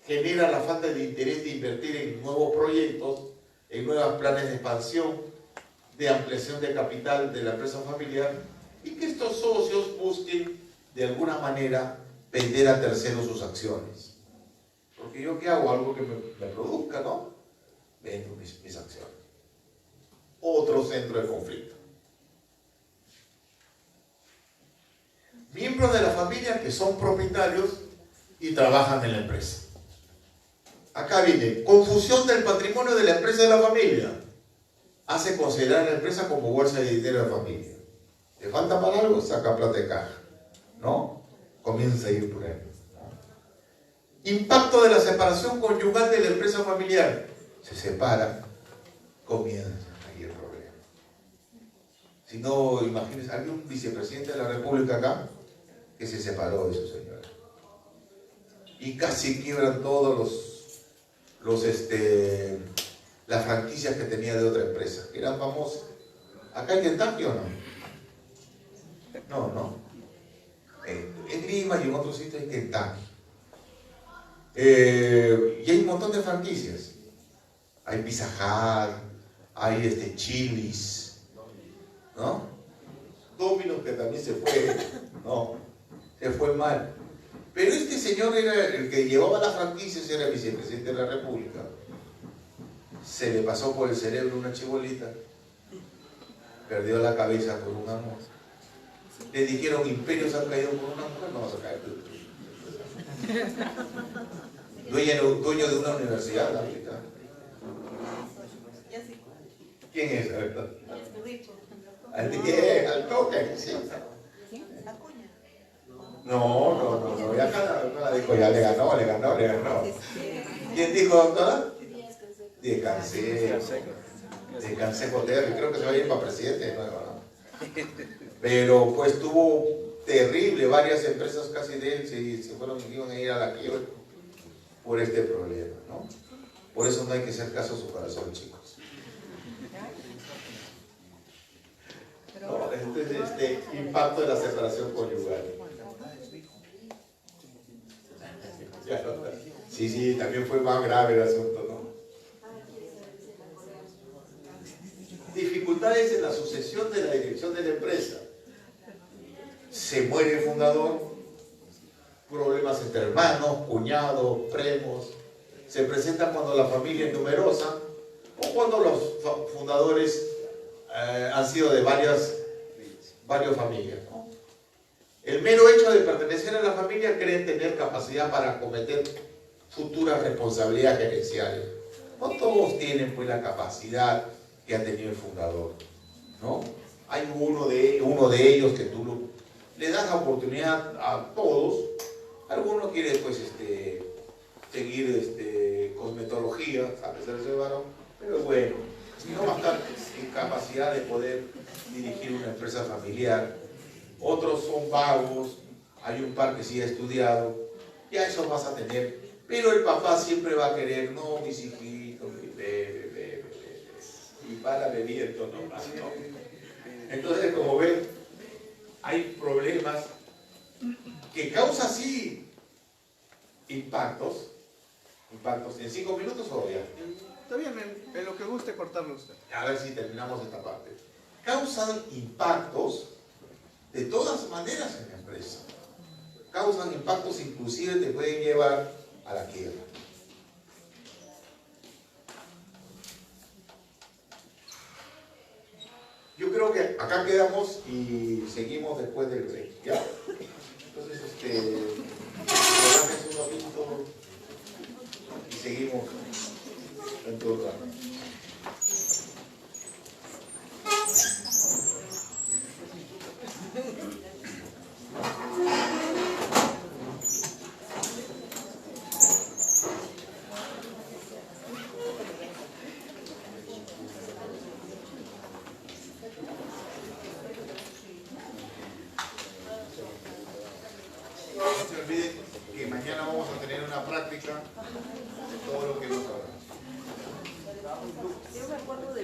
genera la falta de interés de invertir en nuevos proyectos, en nuevos planes de expansión, de ampliación de capital de la empresa familiar y que estos socios busquen de alguna manera vender a terceros sus acciones. Porque yo qué hago, algo que me produzca, ¿no? Vendo mis acciones. Otro centro de conflicto. Miembros de la familia que son propietarios y trabajan en la empresa. Acá viene, confusión del patrimonio de la empresa de la familia. Hace considerar a la empresa como bolsa de dinero de la familia. ¿Te falta para algo? Saca plata de caja, ¿no? Comienza a ir por ahí. Impacto de la separación conyugal de la empresa familiar. Se separa, comienza ahí el problema. Si no, imagínense, había un vicepresidente de la República acá que se separó de su señora. Y casi quiebran todos las franquicias que tenía de otra empresa, que eran famosas. ¿Acá hay Kentucky o no? No. En Lima y en otros sitios hay Kentucky. Y hay un montón de franquicias. Hay Pizza Hut, hay Chili's, ¿no? Dominos que también se fue, no, se fue mal. Pero este señor era el que llevaba las franquicias, era vicepresidente de la República. Se le pasó por el cerebro una chibolita, perdió la cabeza por un amor. Le dijeron, imperios han caído por una mujer, no vas a caer. Dueño de una universidad africana. ¿Quién es? Al toque, sí. No, ya la dijo, ya le ganó. ¿Quién dijo, doctora? De Canseco Terry, creo que se va a ir para presidente de nuevo, ¿no? Pero pues tuvo terrible, varias empresas casi de él se fueron y iban a ir a la quiebra por este problema, ¿no? Por eso no hay que hacer caso a su corazón, chicos. No, este impacto de la separación conyugal. Sí, también fue más grave el asunto, ¿no? Dificultades en la sucesión de la dirección de la empresa. Se muere el fundador, problemas entre hermanos, cuñados, primos. Se presentan cuando la familia es numerosa o cuando los fundadores han sido de varias familias, ¿no? El mero hecho de pertenecer a la familia creen tener capacidad para acometer futuras responsabilidades gerenciales. No todos tienen pues la capacidad que ha tenido el fundador, ¿no? Hay uno de ellos que tú le das la oportunidad a todos. Algunos quieren pues seguir cosmetología, a pesar de ser varón, pero bueno, no va a estar en capacidad de poder dirigir una empresa familiar. Otros son vagos, hay un par que sí ha estudiado, ya eso vas a tener, pero el papá siempre va a querer, no, mis hijitos, mi bebé, y para bebiendo nomás, ¿no? Entonces, como ven, hay problemas que causan sí impactos. ¿En 5 minutos o ya? Está bien, en lo que guste cortarlo usted. A ver si terminamos esta parte. Causan impactos de todas maneras en la empresa. Causan impactos, inclusive te pueden llevar a la quiebra. Yo creo que acá quedamos y seguimos después del break, ¿ya? Entonces, relájense un ratito y seguimos en todo el rato. No se olviden que mañana vamos a tener una práctica de todo lo que hemos hablado. Yo me acuerdo de